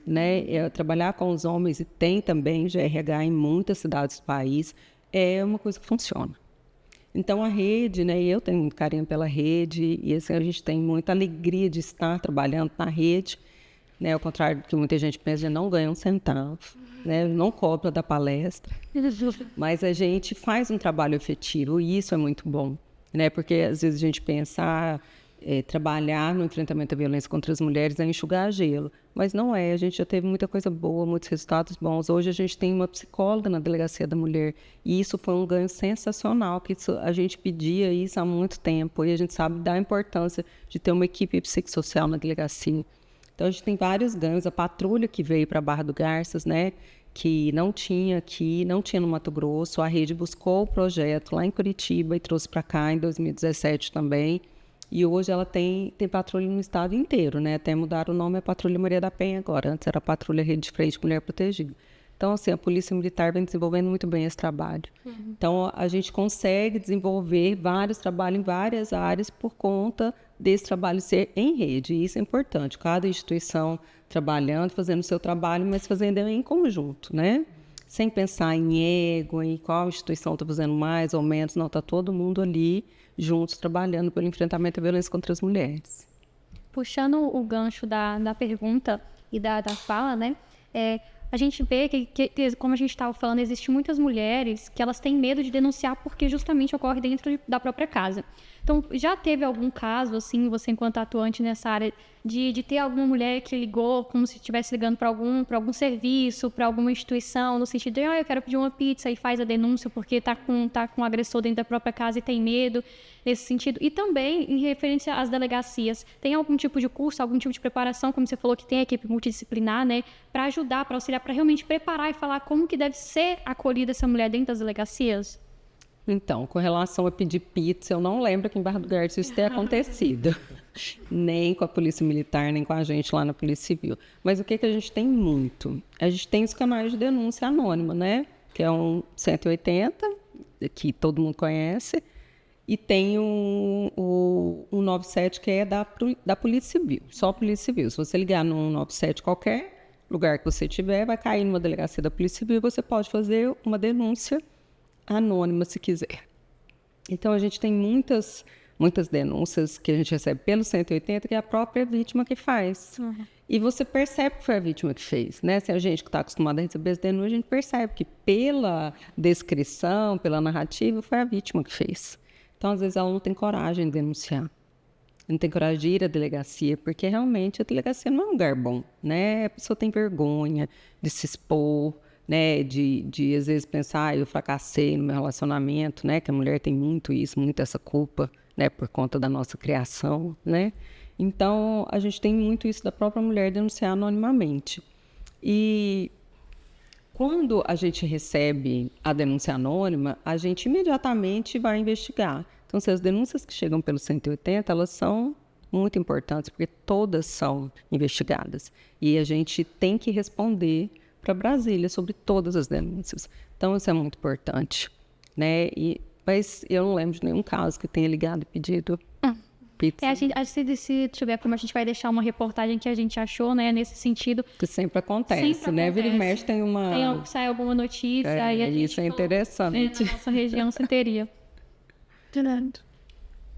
né? Trabalhar com os homens, e tem também GRH em muitas cidades do país, é uma coisa que funciona. Então, a rede, né? Eu tenho muito carinho pela rede, e assim, a gente tem muita alegria de estar trabalhando na rede, né? Ao contrário do que muita gente pensa, não ganha um centavo, né? Não cobra da palestra, mas a gente faz um trabalho efetivo, e isso é muito bom, né? Porque às vezes a gente pensa, trabalhar no enfrentamento à violência contra as mulheres é enxugar gelo, mas não é. A gente já teve muita coisa boa, muitos resultados bons. Hoje a gente tem uma psicóloga na Delegacia da Mulher, e isso foi um ganho sensacional, que a gente pedia isso há muito tempo, e a gente sabe da importância de ter uma equipe psicossocial na delegacia. Então, a gente tem vários ganhos. A patrulha que veio para a Barra do Garças, né, que não tinha aqui, não tinha no Mato Grosso, a rede buscou o projeto lá em Curitiba e trouxe para cá em 2017 também. E hoje ela tem patrulha no estado inteiro, né? Até mudaram o nome, é Patrulha Maria da Penha agora. Antes era Patrulha Rede de Frente Mulher Protegida. Então, assim, a Polícia Militar vem desenvolvendo muito bem esse trabalho. Então, a gente consegue desenvolver vários trabalhos em várias áreas por conta desse trabalho ser em rede. E isso é importante. Cada instituição trabalhando, fazendo o seu trabalho, mas fazendo em conjunto, né? Sem pensar em ego, em qual instituição está fazendo mais ou menos. Não, está todo mundo ali juntos trabalhando pelo enfrentamento à violência contra as mulheres. Puxando o gancho da pergunta e da fala, né? A gente vê que, como a gente estava falando, existem muitas mulheres que elas têm medo de denunciar porque justamente ocorre dentro da própria casa. Então, já teve algum caso, assim, você enquanto atuante nessa área, de ter alguma mulher que ligou como se estivesse ligando para algum serviço, para alguma instituição, no sentido de, eu quero pedir uma pizza, e faz a denúncia porque tá com um agressor dentro da própria casa e tem medo, nesse sentido. E também, em referência às delegacias, tem algum tipo de curso, algum tipo de preparação, como você falou que tem a equipe multidisciplinar, né, para ajudar, para auxiliar, para realmente preparar e falar como que deve ser acolhida essa mulher dentro das delegacias? Então, com relação a pedir pizza, eu não lembro que em Barra do Garças isso tenha acontecido. Nem com a Polícia Militar, nem com a gente lá na Polícia Civil. Mas o que a gente tem muito? A gente tem os canais de denúncia anônima, né? Que é um 180, que todo mundo conhece, e tem o 197, que é da Polícia Civil, só a Polícia Civil. Se você ligar no 197 qualquer lugar que você tiver, vai cair numa delegacia da Polícia Civil, você pode fazer uma denúncia anônima, se quiser. Então, a gente tem muitas denúncias que a gente recebe pelo 180, que é a própria vítima que faz. E você percebe que foi a vítima que fez, né? Se a gente que está acostumado a receber as denúncias, a gente percebe que pela descrição, pela narrativa, foi a vítima que fez. Então, às vezes, ela não tem coragem de denunciar. Não tem coragem de ir à delegacia, porque realmente a delegacia não é um lugar bom, né? A pessoa tem vergonha de se expor, né, de às vezes pensar, eu fracassei no meu relacionamento, né, que a mulher tem muito isso, muito essa culpa, né, por conta da nossa criação, né. Então, a gente tem muito isso da própria mulher denunciar anonimamente. E quando a gente recebe a denúncia anônima, a gente imediatamente vai investigar. Então, se as denúncias que chegam pelo 180, elas são muito importantes, porque todas são investigadas. E a gente tem que responder para Brasília sobre todas as denúncias. Então, isso é muito importante, né? Mas eu não lembro de nenhum caso que tenha ligado e pedido pizza. Se tiver como, a gente vai deixar uma reportagem que a gente achou, né, nesse sentido. Que sempre acontece, né? Vira e mexe tem uma... Sai alguma notícia. Aí a gente isso é interessante. Na nossa região você teria.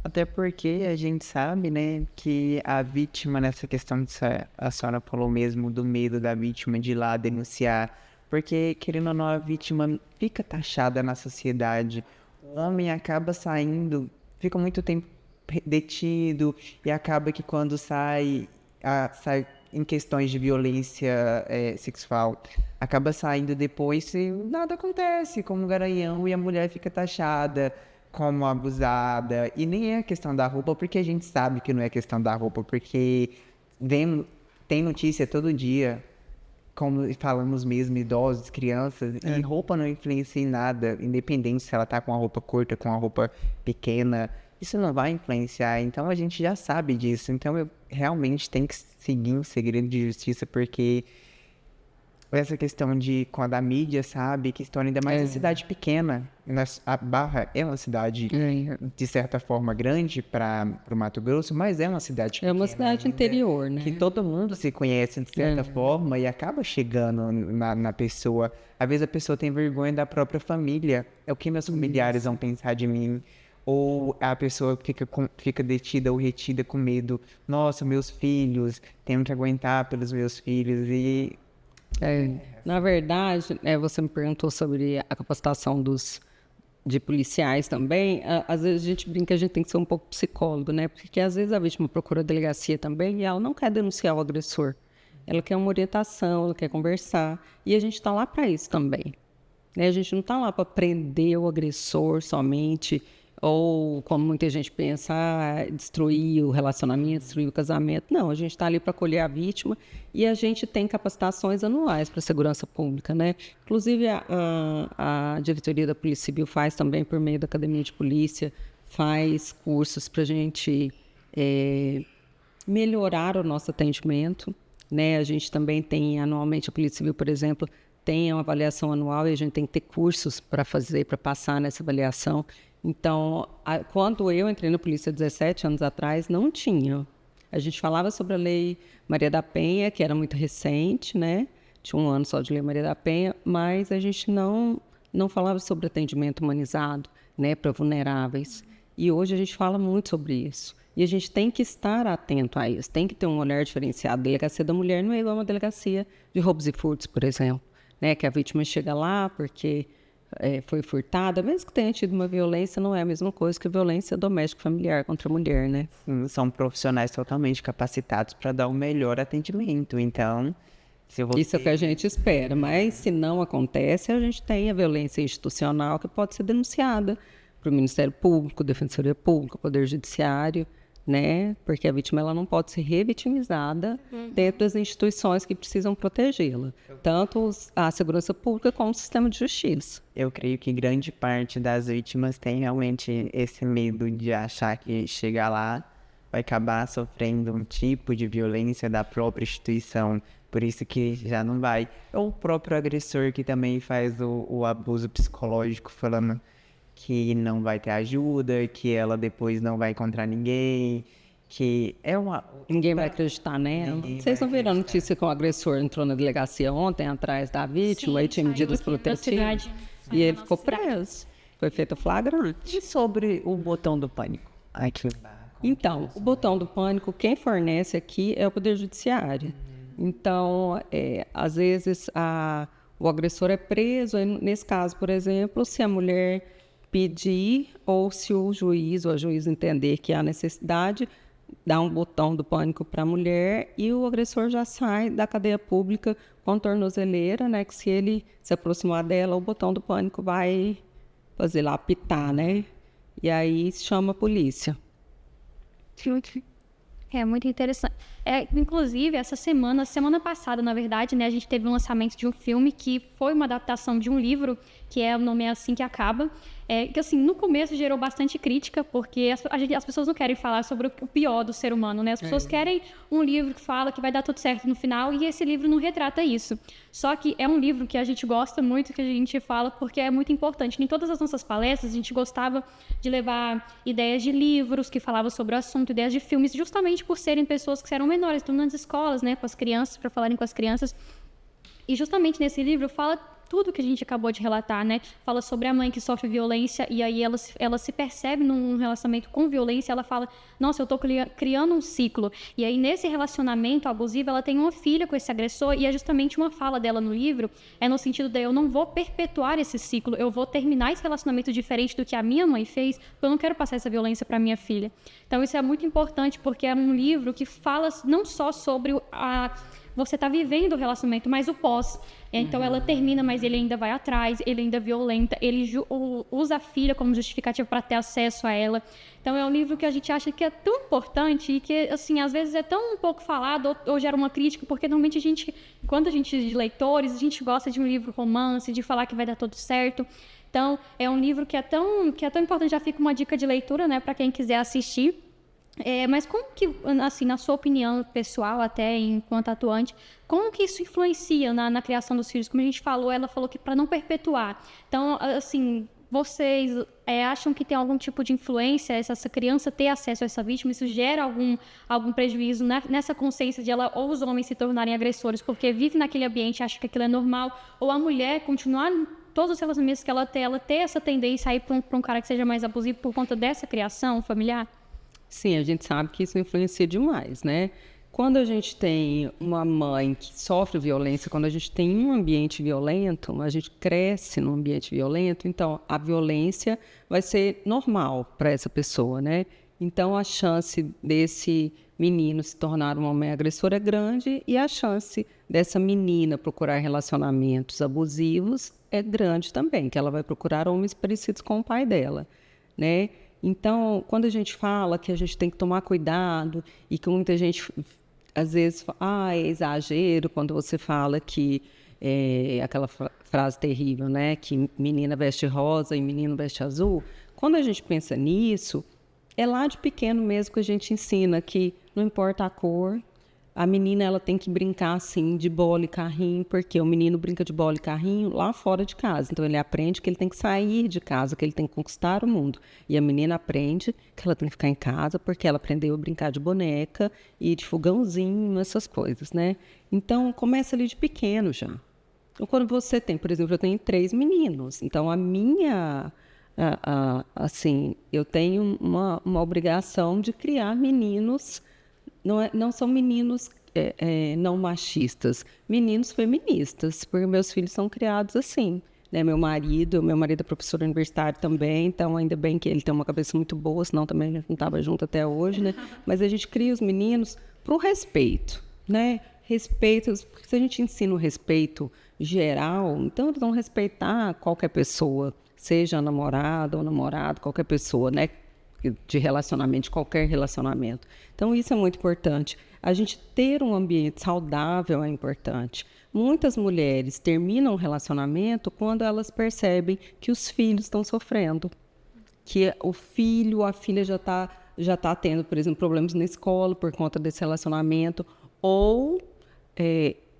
Até porque a gente sabe, né, que a vítima nessa questão de a senhora falou mesmo do medo da vítima de ir lá denunciar, porque querendo ou não a vítima fica taxada na sociedade, o homem acaba saindo, fica muito tempo detido e acaba que quando sai em questões de violência sexual, acaba saindo depois e nada acontece, como um garanhão, e a mulher fica taxada como abusada. E nem é a questão da roupa, porque a gente sabe que não é questão da roupa, porque tem notícia todo dia, como falamos mesmo, idosos, crianças, e roupa não influencia em nada, independente se ela tá com a roupa curta, com a roupa pequena, isso não vai influenciar. Então a gente já sabe disso. Então eu realmente tenho que seguir um segredo de justiça, porque essa questão de quando a mídia sabe, que torna ainda mais uma cidade pequena. A Barra é uma cidade, de certa forma, grande para o Mato Grosso, mas é uma cidade pequena. É uma cidade interior, né? Que todo mundo se conhece, de certa forma, e acaba chegando na pessoa. Às vezes a pessoa tem vergonha da própria família. É o que meus familiares vão pensar de mim. Ou a pessoa fica detida ou retida com medo. Nossa, meus filhos, tenho que aguentar pelos meus filhos. E na verdade, você me perguntou sobre a capacitação de policiais também. Às vezes a gente brinca que a gente tem que ser um pouco psicólogo, né? Porque às vezes a vítima procura a delegacia também e ela não quer denunciar o agressor. Ela quer uma orientação, ela quer conversar. E a gente está lá para isso também, né? A gente não está lá para prender o agressor somente, ou, como muita gente pensa, destruir o relacionamento, destruir o casamento. Não, a gente está ali para acolher a vítima e a gente tem capacitações anuais para a segurança pública, né? Inclusive, a diretoria da Polícia Civil faz também, por meio da Academia de Polícia, faz cursos para a gente melhorar o nosso atendimento, né? A gente também tem, anualmente, a Polícia Civil, por exemplo, tem uma avaliação anual e a gente tem que ter cursos para fazer, para passar nessa avaliação. Então, quando eu entrei na polícia 17 anos atrás, não tinha. A gente falava sobre a Lei Maria da Penha, que era muito recente, né? Tinha 1 ano só de Lei Maria da Penha, mas a gente não falava sobre atendimento humanizado, né, para vulneráveis. E hoje a gente fala muito sobre isso. E a gente tem que estar atento a isso, tem que ter um olhar diferenciado. A delegacia da mulher não é igual a uma delegacia de roubos e furtos, por exemplo, né? Que a vítima chega lá porque foi furtada, mesmo que tenha tido uma violência, não é a mesma coisa que a violência doméstica familiar contra a mulher, né? São profissionais totalmente capacitados para dar o melhor atendimento. Então, isso é o que a gente espera, mas se não acontece, a gente tem a violência institucional que pode ser denunciada para o Ministério Público, Defensoria Pública, Poder Judiciário, né? Porque a vítima ela não pode ser revitimizada dentro das instituições que precisam protegê-la, tanto a segurança pública como o sistema de justiça. Eu creio que grande parte das vítimas tem realmente esse medo de achar que chegar lá vai acabar sofrendo um tipo de violência da própria instituição, por isso que já não vai. Ou o próprio agressor que também faz o abuso psicológico, falando que não vai ter ajuda, que ela depois não vai encontrar ninguém, que é uma... Ninguém vai acreditar nela. Vocês não viram a notícia que o agressor entrou na delegacia ontem, atrás da vítima, aí tinha medidas protetivas, e ele ficou preso. Foi feito flagrante. E sobre o botão do pânico? Então, o botão do pânico, quem fornece aqui é o Poder Judiciário. Então, às vezes, o agressor é preso, nesse caso, por exemplo, se a mulher pedir ou se o juiz ou a juíza entender que há necessidade, dá um botão do pânico para a mulher e o agressor já sai da cadeia pública com tornozeleira, né? Que se ele se aproximar dela, o botão do pânico vai fazer lá, apitar, né? E aí chama a polícia. É muito interessante. Inclusive, semana passada, na verdade, né, a gente teve um lançamento de um filme que foi uma adaptação de um livro, que o nome é Assim que Acaba. que assim, no começo gerou bastante crítica, porque as pessoas não querem falar sobre o pior do ser humano, né? As pessoas querem um livro que fala que vai dar tudo certo no final, e esse livro não retrata isso. Só que é um livro que a gente gosta muito, que a gente fala, porque é muito importante. Em todas as nossas palestras, a gente gostava de levar ideias de livros que falavam sobre o assunto, ideias de filmes, justamente por serem pessoas que eram menores, estão nas escolas, né, com as crianças, para falarem com as crianças. E justamente nesse livro fala tudo que a gente acabou de relatar, né? Fala sobre a mãe que sofre violência e aí ela se percebe num relacionamento com violência, ela fala, nossa, eu tô criando um ciclo. E aí nesse relacionamento abusivo, ela tem uma filha com esse agressor e é justamente uma fala dela no livro, é no sentido de eu não vou perpetuar esse ciclo, eu vou terminar esse relacionamento diferente do que a minha mãe fez, porque eu não quero passar essa violência para minha filha. Então isso é muito importante, porque é um livro que fala não só sobre você está vivendo o relacionamento, mas o pós. Então ela termina, mas ele ainda vai atrás, ele ainda violenta, ele usa a filha como justificativa para ter acesso a ela. Então é um livro que a gente acha que é tão importante e que, assim, às vezes é tão um pouco falado ou gera uma crítica, porque normalmente quando a gente de leitores, a gente gosta de um livro romance, de falar que vai dar tudo certo. Então é um livro que é tão importante, já fica uma dica de leitura, né, para quem quiser assistir. Mas como que, assim, na sua opinião pessoal, até enquanto atuante, como que isso influencia na criação dos filhos? Como a gente falou, ela falou que para não perpetuar. Então, assim, vocês acham que tem algum tipo de influência essa criança ter acesso a essa vítima? Isso gera algum prejuízo nessa consciência de ela ou os homens se tornarem agressores porque vive naquele ambiente, acha que aquilo é normal, ou a mulher continuar todos os relacionamentos que ela ter essa tendência a ir para um cara que seja mais abusivo por conta dessa criação familiar? Sim, a gente sabe que isso influencia demais, né? Quando a gente tem uma mãe que sofre violência, quando a gente tem um ambiente violento, a gente cresce num ambiente violento, então a violência vai ser normal para essa pessoa, né? Então a chance desse menino se tornar uma mãe agressora é grande e a chance dessa menina procurar relacionamentos abusivos é grande também, que ela vai procurar homens parecidos com o pai dela, né? Então, quando a gente fala que a gente tem que tomar cuidado e que muita gente, às vezes, é exagero quando você fala que aquela frase terrível, né, que menina veste rosa e menino veste azul. Quando a gente pensa nisso, é lá de pequeno mesmo que a gente ensina que não importa a cor, a menina ela tem que brincar assim de bola e carrinho, porque o menino brinca de bola e carrinho lá fora de casa. Então ele aprende que ele tem que sair de casa, que ele tem que conquistar o mundo. E a menina aprende que ela tem que ficar em casa porque ela aprendeu a brincar de boneca e de fogãozinho, essas coisas, né? Então começa ali de pequeno já. Então, quando você tem, por exemplo, eu tenho 3 meninos. Então a minha assim, eu tenho uma obrigação de criar meninos. Não são meninos não machistas, meninos feministas, porque meus filhos são criados assim, né? Meu marido é professor universitário também, então ainda bem que ele tem uma cabeça muito boa, senão também a gente não estava junto até hoje, né? Mas a gente cria os meninos para o respeito, né? Respeito, porque se a gente ensina o respeito geral, então eles vão respeitar qualquer pessoa, seja namorada ou namorado, qualquer pessoa, né? De relacionamento, de qualquer relacionamento. Então, isso é muito importante. A gente ter um ambiente saudável é importante. Muitas mulheres terminam um relacionamento quando elas percebem que os filhos estão sofrendo, que o filho, a filha já tá tendo, por exemplo, problemas na escola por conta desse relacionamento, ou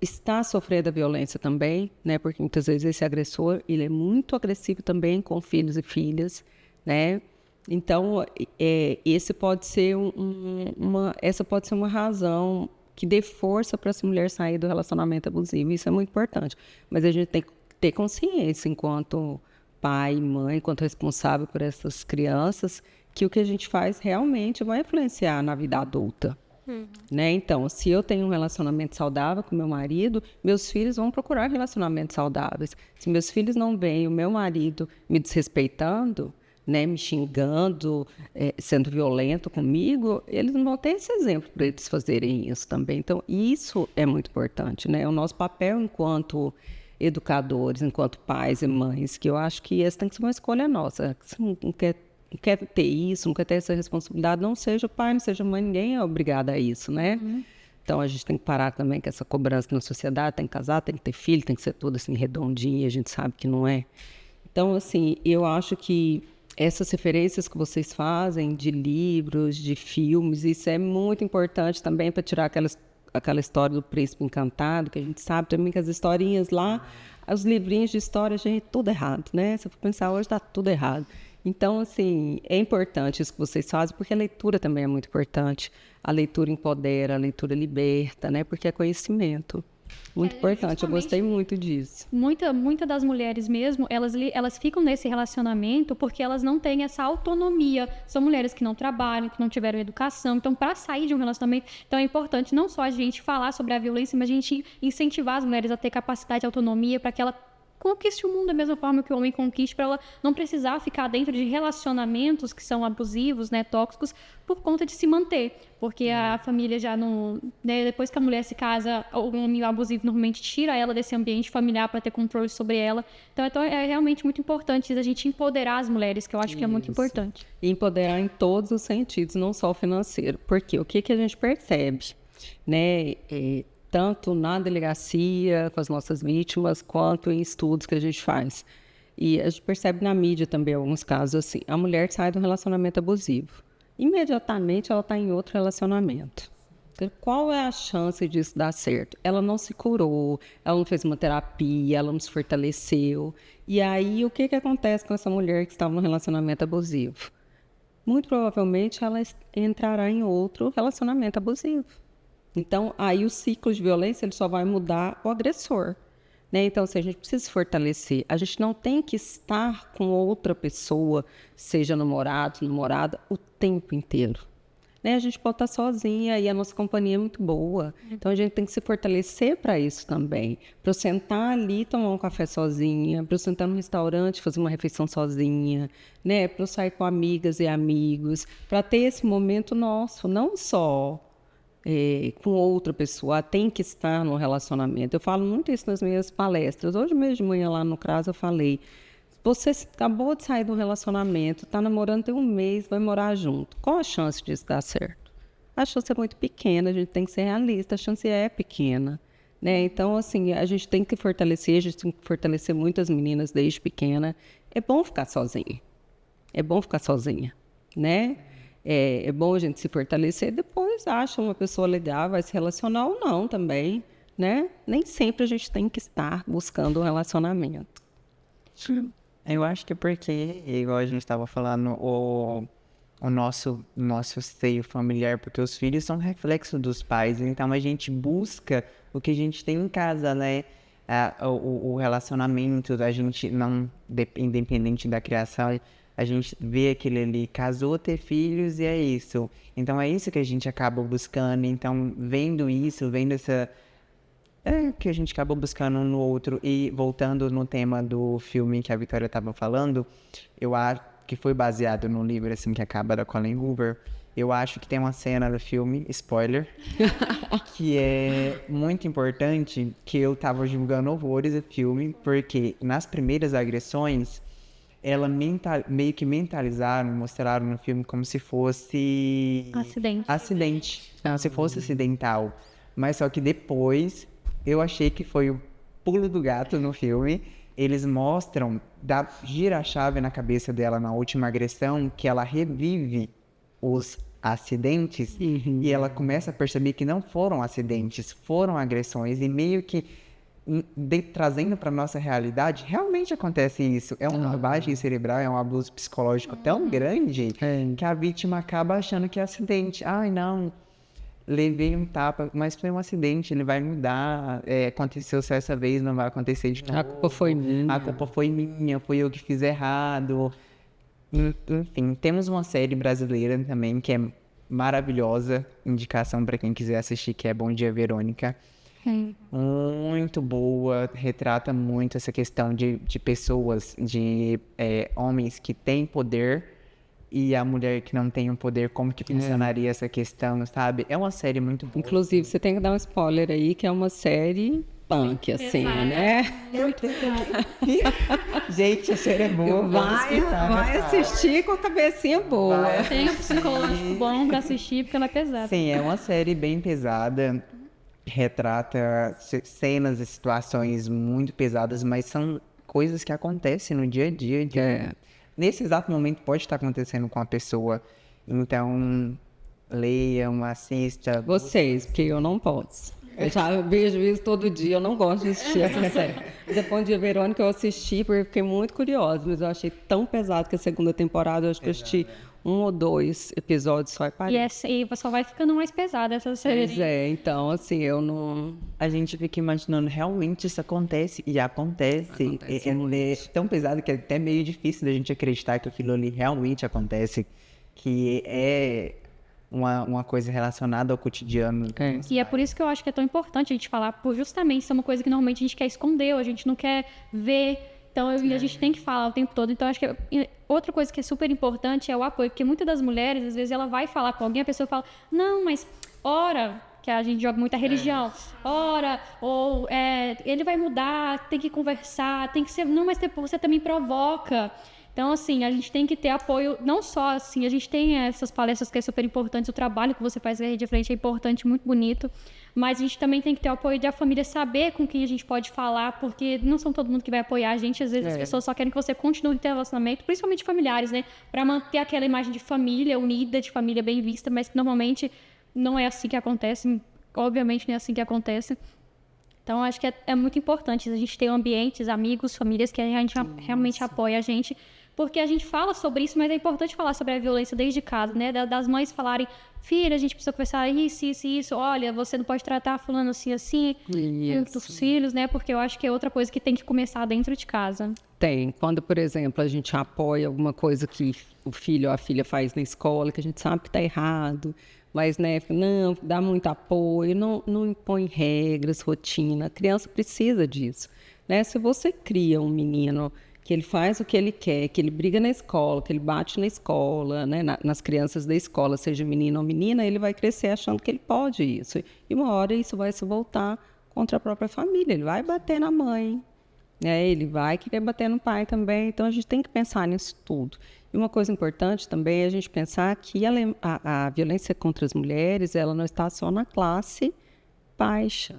está sofrendo a violência também, né? Porque muitas vezes esse agressor ele é muito agressivo também com filhos e filhas, né? Então, essa pode ser uma razão que dê força para essa mulher sair do relacionamento abusivo. Isso é muito importante. Mas a gente tem que ter consciência, enquanto pai e mãe, enquanto responsável por essas crianças, que o que a gente faz realmente vai influenciar na vida adulta. Né? Então, se eu tenho um relacionamento saudável com meu marido, meus filhos vão procurar relacionamentos saudáveis. Se meus filhos não veem o meu marido me desrespeitando, né, me xingando, sendo violento comigo, eles não vão ter esse exemplo para eles fazerem isso também. Então, isso é muito importante, né? O nosso papel enquanto educadores, enquanto pais e mães, que eu acho que essa tem que ser uma escolha nossa. Se não quer ter isso, não quer ter essa responsabilidade, não seja pai, não seja mãe, ninguém é obrigado a isso, né? Então, a gente tem que parar também com essa cobrança na sociedade, tem que casar, tem que ter filho, tem que ser tudo assim redondinho, e a gente sabe que não é. Então, assim, eu acho que essas referências que vocês fazem de livros, de filmes, isso é muito importante também para tirar aquela história do Príncipe Encantado, que a gente sabe também que as historinhas lá, os livrinhos de história, gente, tudo errado, né? Se eu for pensar hoje, está tudo errado. Então, assim, é importante isso que vocês fazem, porque a leitura também é muito importante. A leitura empodera, a leitura liberta, né? Porque é conhecimento. Muito importante, eu gostei muito disso. Muita das mulheres mesmo, elas ficam nesse relacionamento porque elas não têm essa autonomia. São mulheres que não trabalham, que não tiveram educação. Então, para sair de um relacionamento, então é importante não só a gente falar sobre a violência, mas a gente incentivar as mulheres a ter capacidade de autonomia para que ela conquiste o mundo da mesma forma que o homem conquiste, para ela não precisar ficar dentro de relacionamentos que são abusivos, né, tóxicos, por conta de se manter. Porque a família já não... Né, depois que a mulher se casa, o homem abusivo normalmente tira ela desse ambiente familiar para ter controle sobre ela. Então é realmente muito importante a gente empoderar as mulheres, que eu acho que é muito importante. E empoderar em todos os sentidos, não só o financeiro. Porque o que a gente percebe, né? Tanto na delegacia com as nossas vítimas, quanto em estudos que a gente faz. E a gente percebe na mídia também alguns casos assim. A mulher sai de um relacionamento abusivo. Imediatamente ela está em outro relacionamento. Então, qual é a chance disso dar certo? Ela não se curou, ela não fez uma terapia, ela não se fortaleceu. E aí, o que acontece com essa mulher que estava num relacionamento abusivo? Muito provavelmente ela entrará em outro relacionamento abusivo. Então, aí o ciclo de violência ele só vai mudar o agressor, né? Então, assim, a gente precisa se fortalecer. A gente não tem que estar com outra pessoa, seja namorado, namorada, o tempo inteiro. Né? A gente pode estar sozinha e a nossa companhia é muito boa. Então, a gente tem que se fortalecer para isso também. Para eu sentar ali e tomar um café sozinha, para eu sentar no restaurante e fazer uma refeição sozinha, né? Para eu sair com amigas e amigos, para ter esse momento nosso, não só... com outra pessoa, tem que estar no relacionamento. Eu falo muito isso nas minhas palestras. Hoje mesmo de manhã lá no CRAS eu falei, você acabou de sair de um relacionamento, está namorando tem um mês, vai morar junto. Qual a chance disso dar certo? A chance é muito pequena, a gente tem que ser realista, a chance é pequena. Né? Então, assim, a gente tem que fortalecer, a gente tem que fortalecer muitas meninas desde pequena. É bom ficar sozinha. É bom ficar sozinha, né? É bom a gente se fortalecer, depois acha uma pessoa legal, vai se relacionar ou não também, né? Nem sempre a gente tem que estar buscando um relacionamento. Eu acho que é porque, igual a gente estava falando, o nosso seio familiar, porque os filhos são reflexo dos pais, então a gente busca o que a gente tem em casa, né? O relacionamento, a gente não, independente da criação, a gente vê aquele ali, casou, ter filhos e é isso. Então é isso que a gente acaba buscando. Então, vendo isso, vendo essa... É que a gente acaba buscando no outro. E voltando no tema do filme que a Vitória estava falando, eu acho que foi baseado no livro assim que acaba da Colleen Hoover. Eu acho que tem uma cena do filme, spoiler, que é muito importante, que eu tava julgando horrores o filme, porque nas primeiras agressões... ela meio que mentalizaram, mostraram no filme como se fosse... Acidente. Como se fosse acidental. Mas só que depois, eu achei que foi o pulo do gato no filme. Eles mostram, gira a chave na cabeça dela na última agressão, que ela revive os acidentes. E ela começa a perceber que não foram acidentes, foram agressões. E meio que... trazendo para nossa realidade, realmente acontece isso. É uma lavagem cerebral, é um abuso psicológico tão grande que a vítima acaba achando que é acidente. Ai, não, levei um tapa, mas foi um acidente, ele vai mudar. Aconteceu só essa vez, não vai acontecer de novo. A culpa foi minha. A culpa foi minha, foi eu que fiz errado. Enfim, temos uma série brasileira também que é maravilhosa, indicação para quem quiser assistir, que é Bom Dia, Verônica. Muito boa, retrata muito essa questão de pessoas, de homens que têm poder e a mulher que não tem o poder, como que funcionaria essa questão, sabe? É uma série muito boa. Inclusive, você tem que dar um spoiler aí, que é uma série punk, assim, né? Gente, a série é boa. Vai assistir com a cabecinha boa. Tem um psicológico bom pra assistir, porque ela é pesada. Sim, é uma série bem pesada. Retrata cenas e situações muito pesadas, mas são coisas que acontecem no dia a dia. Nesse exato momento pode estar acontecendo com a pessoa. Então, leiam, assista. Vocês, porque eu não posso. Eu já vejo isso todo dia, eu não gosto de assistir essa série. Depois de Verônica eu assisti porque eu fiquei muito curiosa, mas eu achei tão pesado que a segunda temporada, eu acho que eu assisti 1 ou 2 episódios só e parei. E só vai ficando mais pesada essa série. Pois é, então assim, eu não... A gente fica imaginando, realmente isso acontece, e acontece. É tão pesado que é até meio difícil da gente acreditar que aquilo ali realmente acontece, que é uma coisa relacionada ao cotidiano. E é por isso que eu acho que é tão importante a gente falar, por justamente isso é uma coisa que normalmente a gente quer esconder, ou a gente não quer ver. Então, a gente tem que falar o tempo todo. Então, acho que outra coisa que é super importante é o apoio, porque muitas das mulheres, às vezes, ela vai falar com alguém, a pessoa fala, não, mas ora, que a gente joga muita religião, ora, ou ele vai mudar, tem que conversar, tem que ser, não, mas você também provoca. Então, assim, a gente tem que ter apoio, não só, assim, a gente tem essas palestras que é super importante, o trabalho que você faz na Rede Frente é importante, muito bonito, mas a gente também tem que ter o apoio da família, saber com quem a gente pode falar, porque não são todo mundo que vai apoiar a gente, às vezes as pessoas só querem que você continue o relacionamento, principalmente familiares, né, para manter aquela imagem de família unida, de família bem vista, mas que normalmente não é assim que acontece, obviamente não é assim que acontece. Então, acho que é muito importante a gente ter ambientes, amigos, famílias que a gente realmente apoia a gente, porque a gente fala sobre isso, mas é importante falar sobre a violência desde casa, né? Das mães falarem, filha, a gente precisa conversar isso, olha, você não pode tratar fulano assim, com os filhos, né? Porque eu acho que é outra coisa que tem que começar dentro de casa. Tem. Quando, por exemplo, a gente apoia alguma coisa que o filho ou a filha faz na escola, que a gente sabe que está errado, mas, né, não, dá muito apoio, não impõe regras, rotina. A criança precisa disso, né? Se você cria um menino que ele faz o que ele quer, que ele briga na escola, que ele bate na escola, né, nas crianças da escola, seja menino ou menina, ele vai crescer achando que ele pode isso. E uma hora isso vai se voltar contra a própria família, ele vai bater na mãe, né, ele vai querer bater no pai também, então a gente tem que pensar nisso tudo. E uma coisa importante também é a gente pensar que a violência contra as mulheres, ela não está só na classe baixa.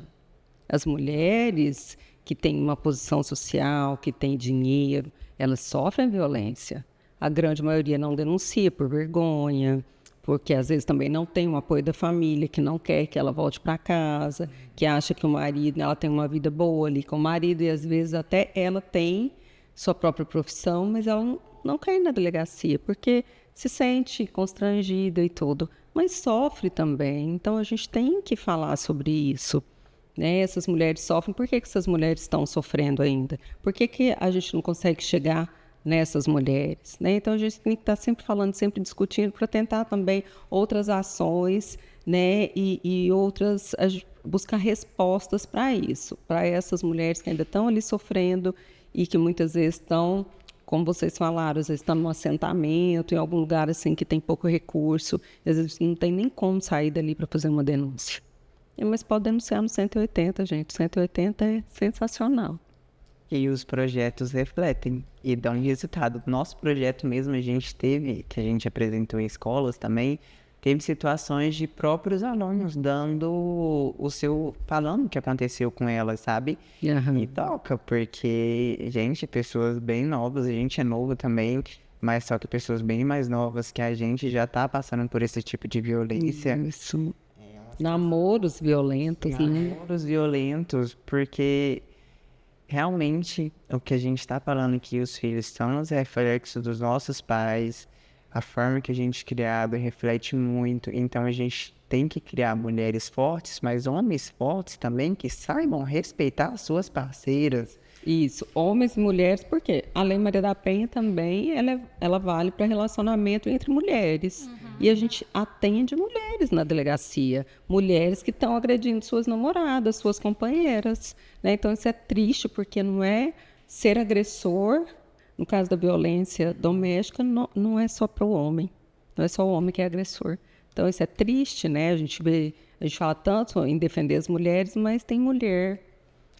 As mulheres que têm uma posição social, que têm dinheiro, elas sofrem violência. A grande maioria não denuncia por vergonha, porque às vezes também não tem o apoio da família, que não quer que ela volte para casa, que acha que o marido, ela tem uma vida boa ali com o marido, e às vezes até ela tem sua própria profissão, mas ela não quer ir na delegacia, porque se sente constrangida e tudo, mas sofre também. Então a gente tem que falar sobre isso. Né? Essas mulheres sofrem. Por que essas mulheres estão sofrendo ainda? Por que a gente não consegue chegar nessas mulheres? Né? Então, a gente tem que estar sempre falando, sempre discutindo, para tentar também outras ações, né? e outras, buscar respostas para isso, para essas mulheres que ainda estão ali sofrendo e que muitas vezes estão, como vocês falaram, às vezes estão num assentamento, em algum lugar assim que tem pouco recurso, às vezes não tem nem como sair dali para fazer uma denúncia. Mas pode denunciar no 180, gente. 180 é sensacional. E os projetos refletem e dão resultado. Nosso projeto mesmo, a gente teve, que a gente apresentou em escolas também, teve situações de próprios alunos falando o que aconteceu com elas, sabe? E toca, porque, gente, pessoas bem novas, a gente é novo também, mas só que pessoas bem mais novas que a gente já tá passando por esse tipo de violência. Isso. Namoros violentos, né? Namoros violentos, porque realmente o que a gente está falando aqui, os filhos são os reflexos dos nossos pais, a forma que a gente é criado reflete muito, então a gente tem que criar mulheres fortes, mas homens fortes também que saibam respeitar as suas parceiras. Isso, homens e mulheres, porque a Lei Maria da Penha também, ela vale para relacionamento entre mulheres. E a gente atende mulheres na delegacia, mulheres que estão agredindo suas namoradas, suas companheiras. Né? Então, isso é triste, porque não é ser agressor, no caso da violência doméstica, não é só para o homem, não é só o homem que é agressor. Então, isso é triste, né? A gente fala tanto em defender as mulheres, mas tem mulher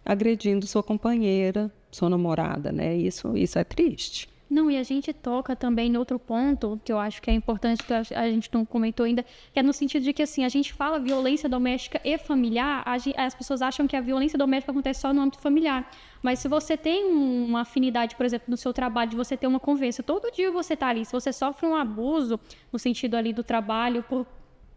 agredindo sua companheira, sua namorada, né? Isso é triste. Não, e a gente toca também em outro ponto, que eu acho que é importante, que a gente não comentou ainda, que é no sentido de que, assim, a gente fala violência doméstica e familiar, as pessoas acham que a violência doméstica acontece só no âmbito familiar. Mas se você tem uma afinidade, por exemplo, no seu trabalho, de você ter uma convivência, todo dia você tá ali, se você sofre um abuso, no sentido ali do trabalho,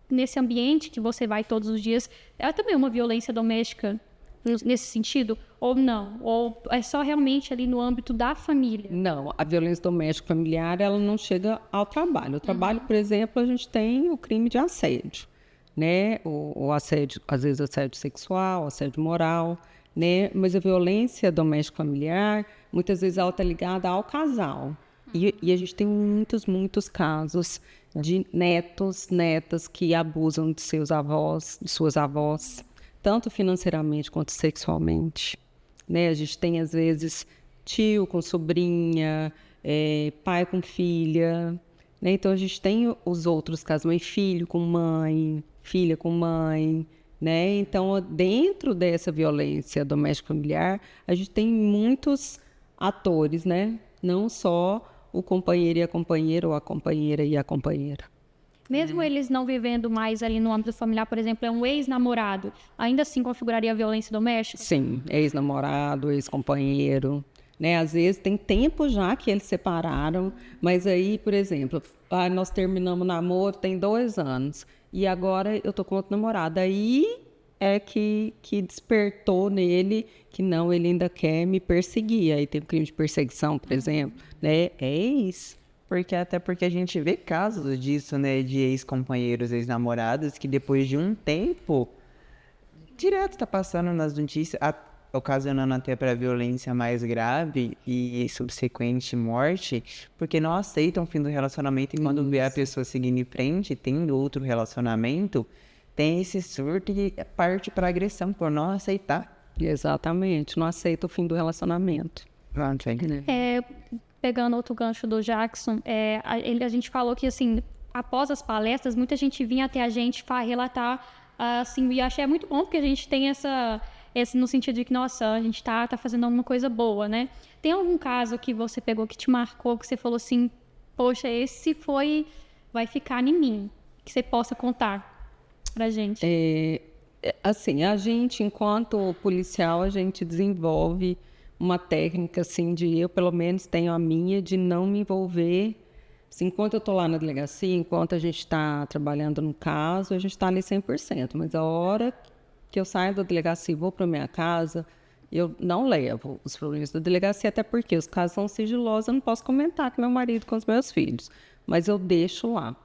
nesse ambiente que você vai todos os dias, é também uma violência doméstica nesse sentido? Ou não? Ou é só realmente ali no âmbito da família? Não, a violência doméstica familiar, ela não chega ao trabalho. O trabalho, por exemplo, a gente tem o crime de assédio, né? O assédio, às vezes assédio sexual, assédio moral, né? Mas a violência doméstica familiar, muitas vezes ela está ligada ao casal. E a gente tem muitos casos de netos, netas que abusam de seus avós, de suas avós, tanto financeiramente quanto sexualmente, né? A gente tem, às vezes, tio com sobrinha, pai com filha, né? Então, a gente tem os outros casos, mãe e filho com mãe, filha com mãe, né? Então, dentro dessa violência doméstica familiar, a gente tem muitos atores, né? Não só o companheiro e a companheira, ou a companheira e a companheira. Mesmo eles não vivendo mais ali no âmbito familiar, por exemplo, é um ex-namorado, ainda assim configuraria violência doméstica? Sim, ex-namorado, ex-companheiro, né? Às vezes tem tempo já que eles separaram, mas aí, por exemplo, nós terminamos o namoro tem 2 anos e agora eu tô com outro namorado. Aí é que despertou nele que não, ele ainda quer me perseguir. Aí tem o crime de perseguição, por exemplo, né? É isso. Até porque a gente vê casos disso, né, de ex-companheiros, ex-namorados, que depois de um tempo, direto tá passando nas notícias, ocasionando até para violência mais grave e subsequente morte, porque não aceitam o fim do relacionamento e quando vê a pessoa seguindo em frente, tendo outro relacionamento, tem esse surto e parte para agressão por não aceitar. Exatamente, não aceita o fim do relacionamento. Pronto, hein? Pegando outro gancho do Jackson, a gente falou que, assim, após as palestras, muita gente vinha até a gente relatar, assim, e achei muito bom, porque a gente tem esse no sentido de que, nossa, a gente tá fazendo alguma coisa boa, né? Tem algum caso que você pegou, que te marcou, que você falou assim, poxa, vai ficar em mim, que você possa contar pra gente? Assim, a gente, enquanto policial, a gente desenvolve uma técnica, assim, eu pelo menos tenho a minha, de não me envolver, assim, enquanto eu estou lá na delegacia, enquanto a gente está trabalhando no caso, a gente está ali 100%, mas a hora que eu saio da delegacia e vou para minha casa, eu não levo os problemas da delegacia, até porque os casos são sigilosos, eu não posso comentar com meu marido, com os meus filhos, mas eu deixo lá.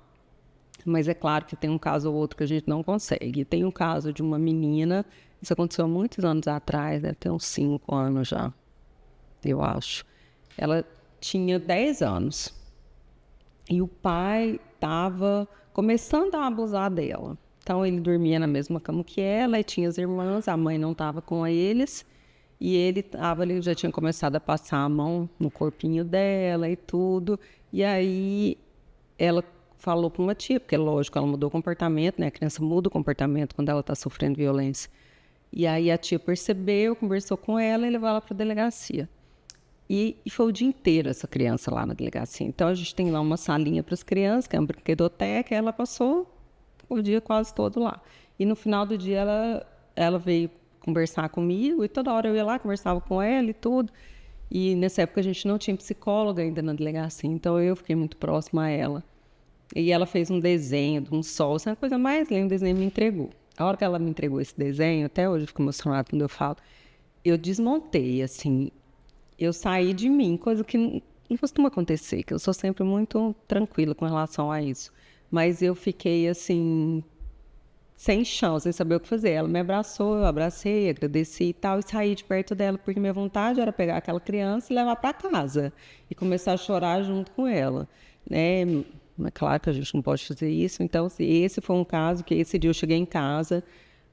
Mas é claro que tem um caso ou outro que a gente não consegue. Tem um caso de uma menina, isso aconteceu há muitos anos atrás, deve ter uns 5 anos já, eu acho. Ela tinha 10 anos e o pai estava começando a abusar dela. Então, ele dormia na mesma cama que ela e tinha as irmãs, a mãe não estava com eles e ele já tinha começado a passar a mão no corpinho dela e tudo. E aí, ela falou para uma tia, porque lógico, ela mudou o comportamento, né? A criança muda o comportamento quando ela está sofrendo violência. E aí a tia percebeu, conversou com ela e levou ela para a delegacia. E foi o dia inteiro essa criança lá na delegacia. Então a gente tem lá uma salinha para as crianças, que é uma brinquedoteca, e ela passou o dia quase todo lá. E no final do dia ela veio conversar comigo e toda hora eu ia lá, conversava com ela e tudo. E nessa época a gente não tinha psicóloga ainda na delegacia, então eu fiquei muito próxima a ela. E ela fez um desenho de um sol, essa é a coisa mais linda, o desenho me entregou. A hora que ela me entregou esse desenho, até hoje eu fico emocionada quando eu falo, eu desmontei, assim, eu saí de mim, coisa que não costuma acontecer, que eu sou sempre muito tranquila com relação a isso. Mas eu fiquei, assim, sem chão, sem saber o que fazer. Ela me abraçou, eu abracei, agradeci e tal, e saí de perto dela, porque minha vontade era pegar aquela criança e levar para casa e começar a chorar junto com ela, né? É claro que a gente não pode fazer isso. Então, esse foi um caso que esse dia eu cheguei em casa,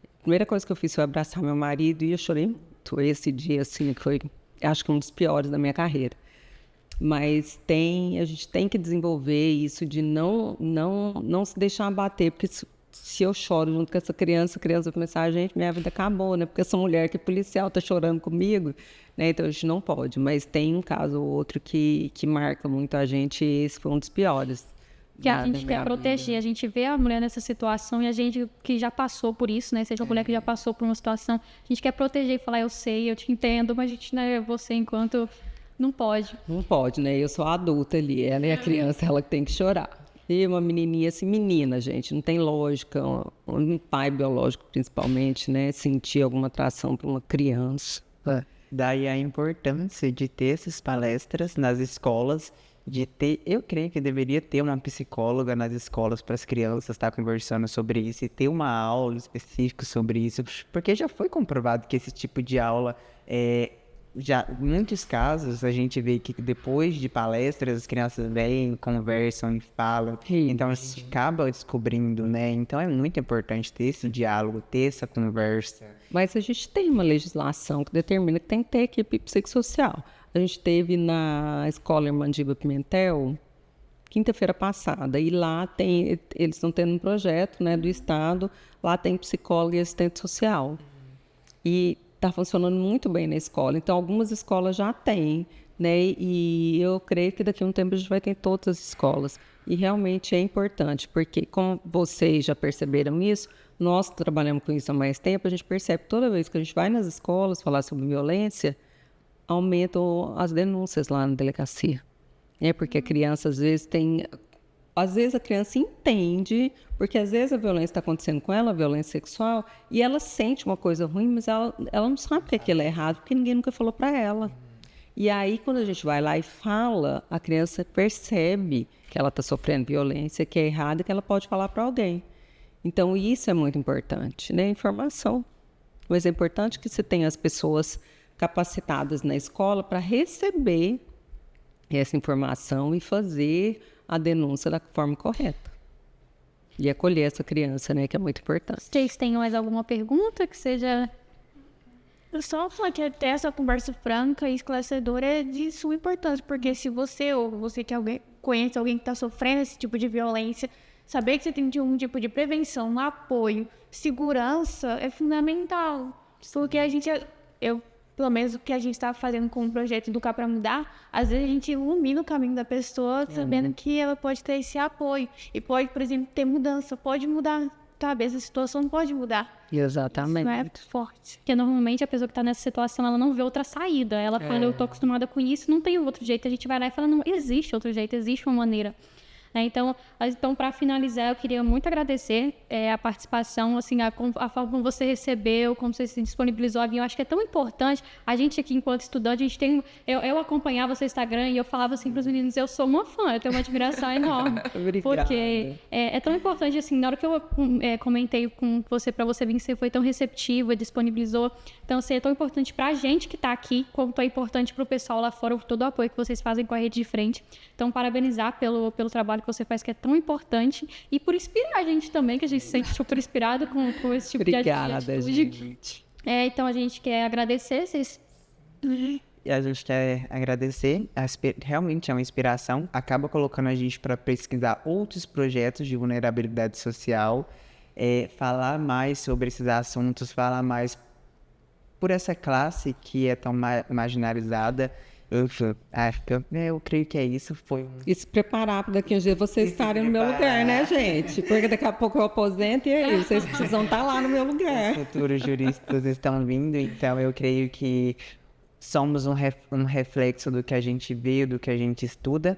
a primeira coisa que eu fiz foi abraçar meu marido e eu chorei muito. Esse dia, assim, foi, acho que um dos piores da minha carreira. Mas a gente tem que desenvolver isso de não se deixar abater, porque se eu choro junto com essa criança, a criança vai começar, gente, minha vida acabou, né? Porque essa mulher que é policial tá chorando comigo, né? Então a gente não pode. Mas tem um caso ou outro que marca muito a gente, e esse foi um dos piores. Que a gente quer proteger, a gente vê a mulher nessa situação e a gente que já passou por isso, né? Seja a mulher que já passou por uma situação, a gente quer proteger e falar, eu sei, eu te entendo, mas a gente, né, você enquanto não pode. Não pode, né? Eu sou a adulta ali, ela é a criança, ela que tem que chorar. E uma menininha assim, menina, gente, não tem lógica, um pai biológico principalmente, né? Sentir alguma atração por uma criança. Daí a importância de ter essas palestras nas escolas, de ter, eu creio que deveria ter uma psicóloga nas escolas para as crianças estar conversando sobre isso e ter uma aula específica sobre isso, porque já foi comprovado que esse tipo de aula já em muitos casos a gente vê que depois de palestras as crianças vêm, conversam e falam, então a gente acaba descobrindo, né? Então é muito importante ter esse diálogo, ter essa conversa. Mas a gente tem uma legislação que determina que tem que ter equipe psicossocial. A gente teve na Escola Irmandiba Pimentel, quinta-feira passada, e lá eles estão tendo um projeto, né, do Estado, lá tem psicólogo e assistente social. E está funcionando muito bem na escola. Então, algumas escolas já têm, né, e eu creio que daqui a um tempo a gente vai ter em todas as escolas. E realmente é importante, porque como vocês já perceberam isso, nós que trabalhamos com isso há mais tempo, a gente percebe que toda vez que a gente vai nas escolas falar sobre violência, aumentam as denúncias lá na delegacia. Porque a criança, às vezes, a criança entende, porque às vezes a violência está acontecendo com ela, a violência sexual, e ela sente uma coisa ruim, mas ela não sabe que aquilo é errado, porque ninguém nunca falou para ela. E aí, quando a gente vai lá e fala, a criança percebe que ela está sofrendo violência, que é errado e que ela pode falar para alguém. Então, isso é muito importante, né? Informação. Mas é importante que você tenha as pessoas capacitadas na escola para receber essa informação e fazer a denúncia da forma correta. E acolher essa criança, né, que é muito importante. Vocês têm mais alguma pergunta que seja... Eu só falar que até essa conversa franca e esclarecedora é de suma importância, porque se você ou você que conhece alguém que está sofrendo esse tipo de violência, saber que você tem um tipo de prevenção, apoio, segurança é fundamental. Porque pelo menos o que a gente está fazendo com o projeto Educar para Mudar, às vezes a gente ilumina o caminho da pessoa, sabendo que ela pode ter esse apoio. E pode, por exemplo, ter mudança, pode mudar, sabe? Essa situação pode mudar. Exatamente. Isso é muito forte. Porque normalmente a pessoa que está nessa situação, ela não vê outra saída. Ela fala, eu estou acostumada com isso, não tem outro jeito. A gente vai lá e fala, não, existe outro jeito, existe uma maneira. Então, para finalizar, eu queria muito agradecer a participação, assim, a forma como você recebeu, como você se disponibilizou a vir. Eu acho que é tão importante. A gente aqui, enquanto estudante, a gente tem... Eu acompanhava o seu Instagram e eu falava assim para os meninos, eu sou uma fã, eu tenho uma admiração enorme. Porque é tão importante, assim, na hora que eu comentei com você, para você vir, você foi tão receptiva, disponibilizou. Então, assim, é tão importante para a gente que está aqui, como é importante para o pessoal lá fora, todo o apoio que vocês fazem com a Rede de Frente. Então, parabenizar pelo trabalho que você faz, que é tão importante, e por inspirar a gente também, que a gente se sente super inspirado com esse tipo de atitude. Gente. Então a gente quer agradecer vocês. E a gente quer agradecer, realmente é uma inspiração, acaba colocando a gente para pesquisar outros projetos de vulnerabilidade social, falar mais sobre esses assuntos, falar mais por essa classe que é tão marginalizada. Eu creio que é isso. E se preparar para daqui a um dia vocês estarem no meu lugar, né, gente? Porque daqui a pouco eu aposento e aí vocês precisam estar lá no meu lugar. Os futuros juristas estão vindo, então eu creio que somos um reflexo do que a gente vê, do que a gente estuda.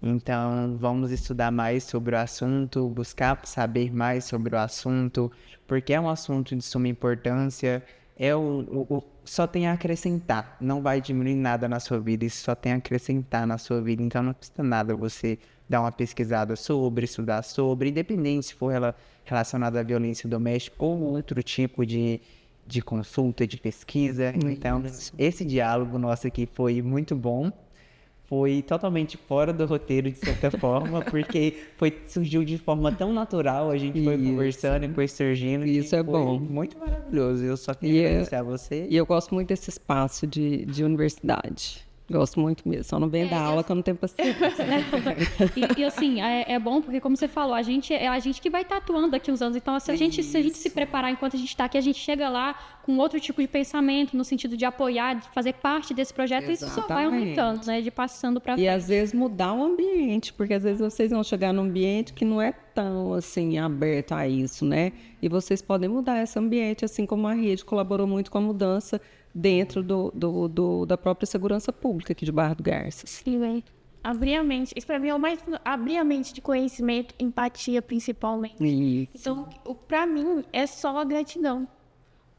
Então, vamos estudar mais sobre o assunto, buscar saber mais sobre o assunto, porque é um assunto de suma importância. Só tem a acrescentar, não vai diminuir nada na sua vida, isso só tem a acrescentar na sua vida, então não custa nada você dar uma pesquisada sobre, estudar sobre, independente se for relacionado à violência doméstica ou outro tipo de consulta, de pesquisa. Então, esse diálogo nosso aqui foi muito bom. Foi totalmente fora do roteiro, de certa forma, porque surgiu de forma tão natural, a gente foi conversando e foi surgindo. Isso é bom. Muito maravilhoso, eu só queria agradecer a você. E eu gosto muito desse espaço de universidade. Gosto muito mesmo, só não venho dar aula que eu não tenho paciência. E assim, é bom porque, como você falou, a gente que vai estar atuando daqui uns anos. Então, se a gente se preparar enquanto a gente está aqui, a gente chega lá com outro tipo de pensamento, no sentido de apoiar, de fazer parte desse projeto, e isso só vai aumentando, né? De passando para frente. E às vezes mudar o ambiente, porque às vezes vocês vão chegar num ambiente que não é tão, assim, aberto a isso, né? E vocês podem mudar esse ambiente, assim como a rede colaborou muito com a mudança dentro da própria segurança pública aqui de Barra do Garças. Sim, abrir a mente. Isso para mim é o mais... Abrir a mente de conhecimento, empatia, principalmente. Isso. Então, para mim, é só gratidão.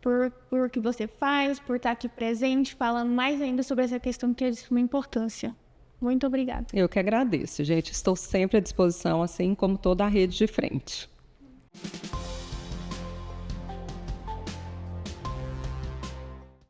Por o que você faz, por estar aqui presente, falando mais ainda sobre essa questão que é de suma importância. Muito obrigada. Eu que agradeço, gente. Estou sempre à disposição, assim como toda a rede de frente.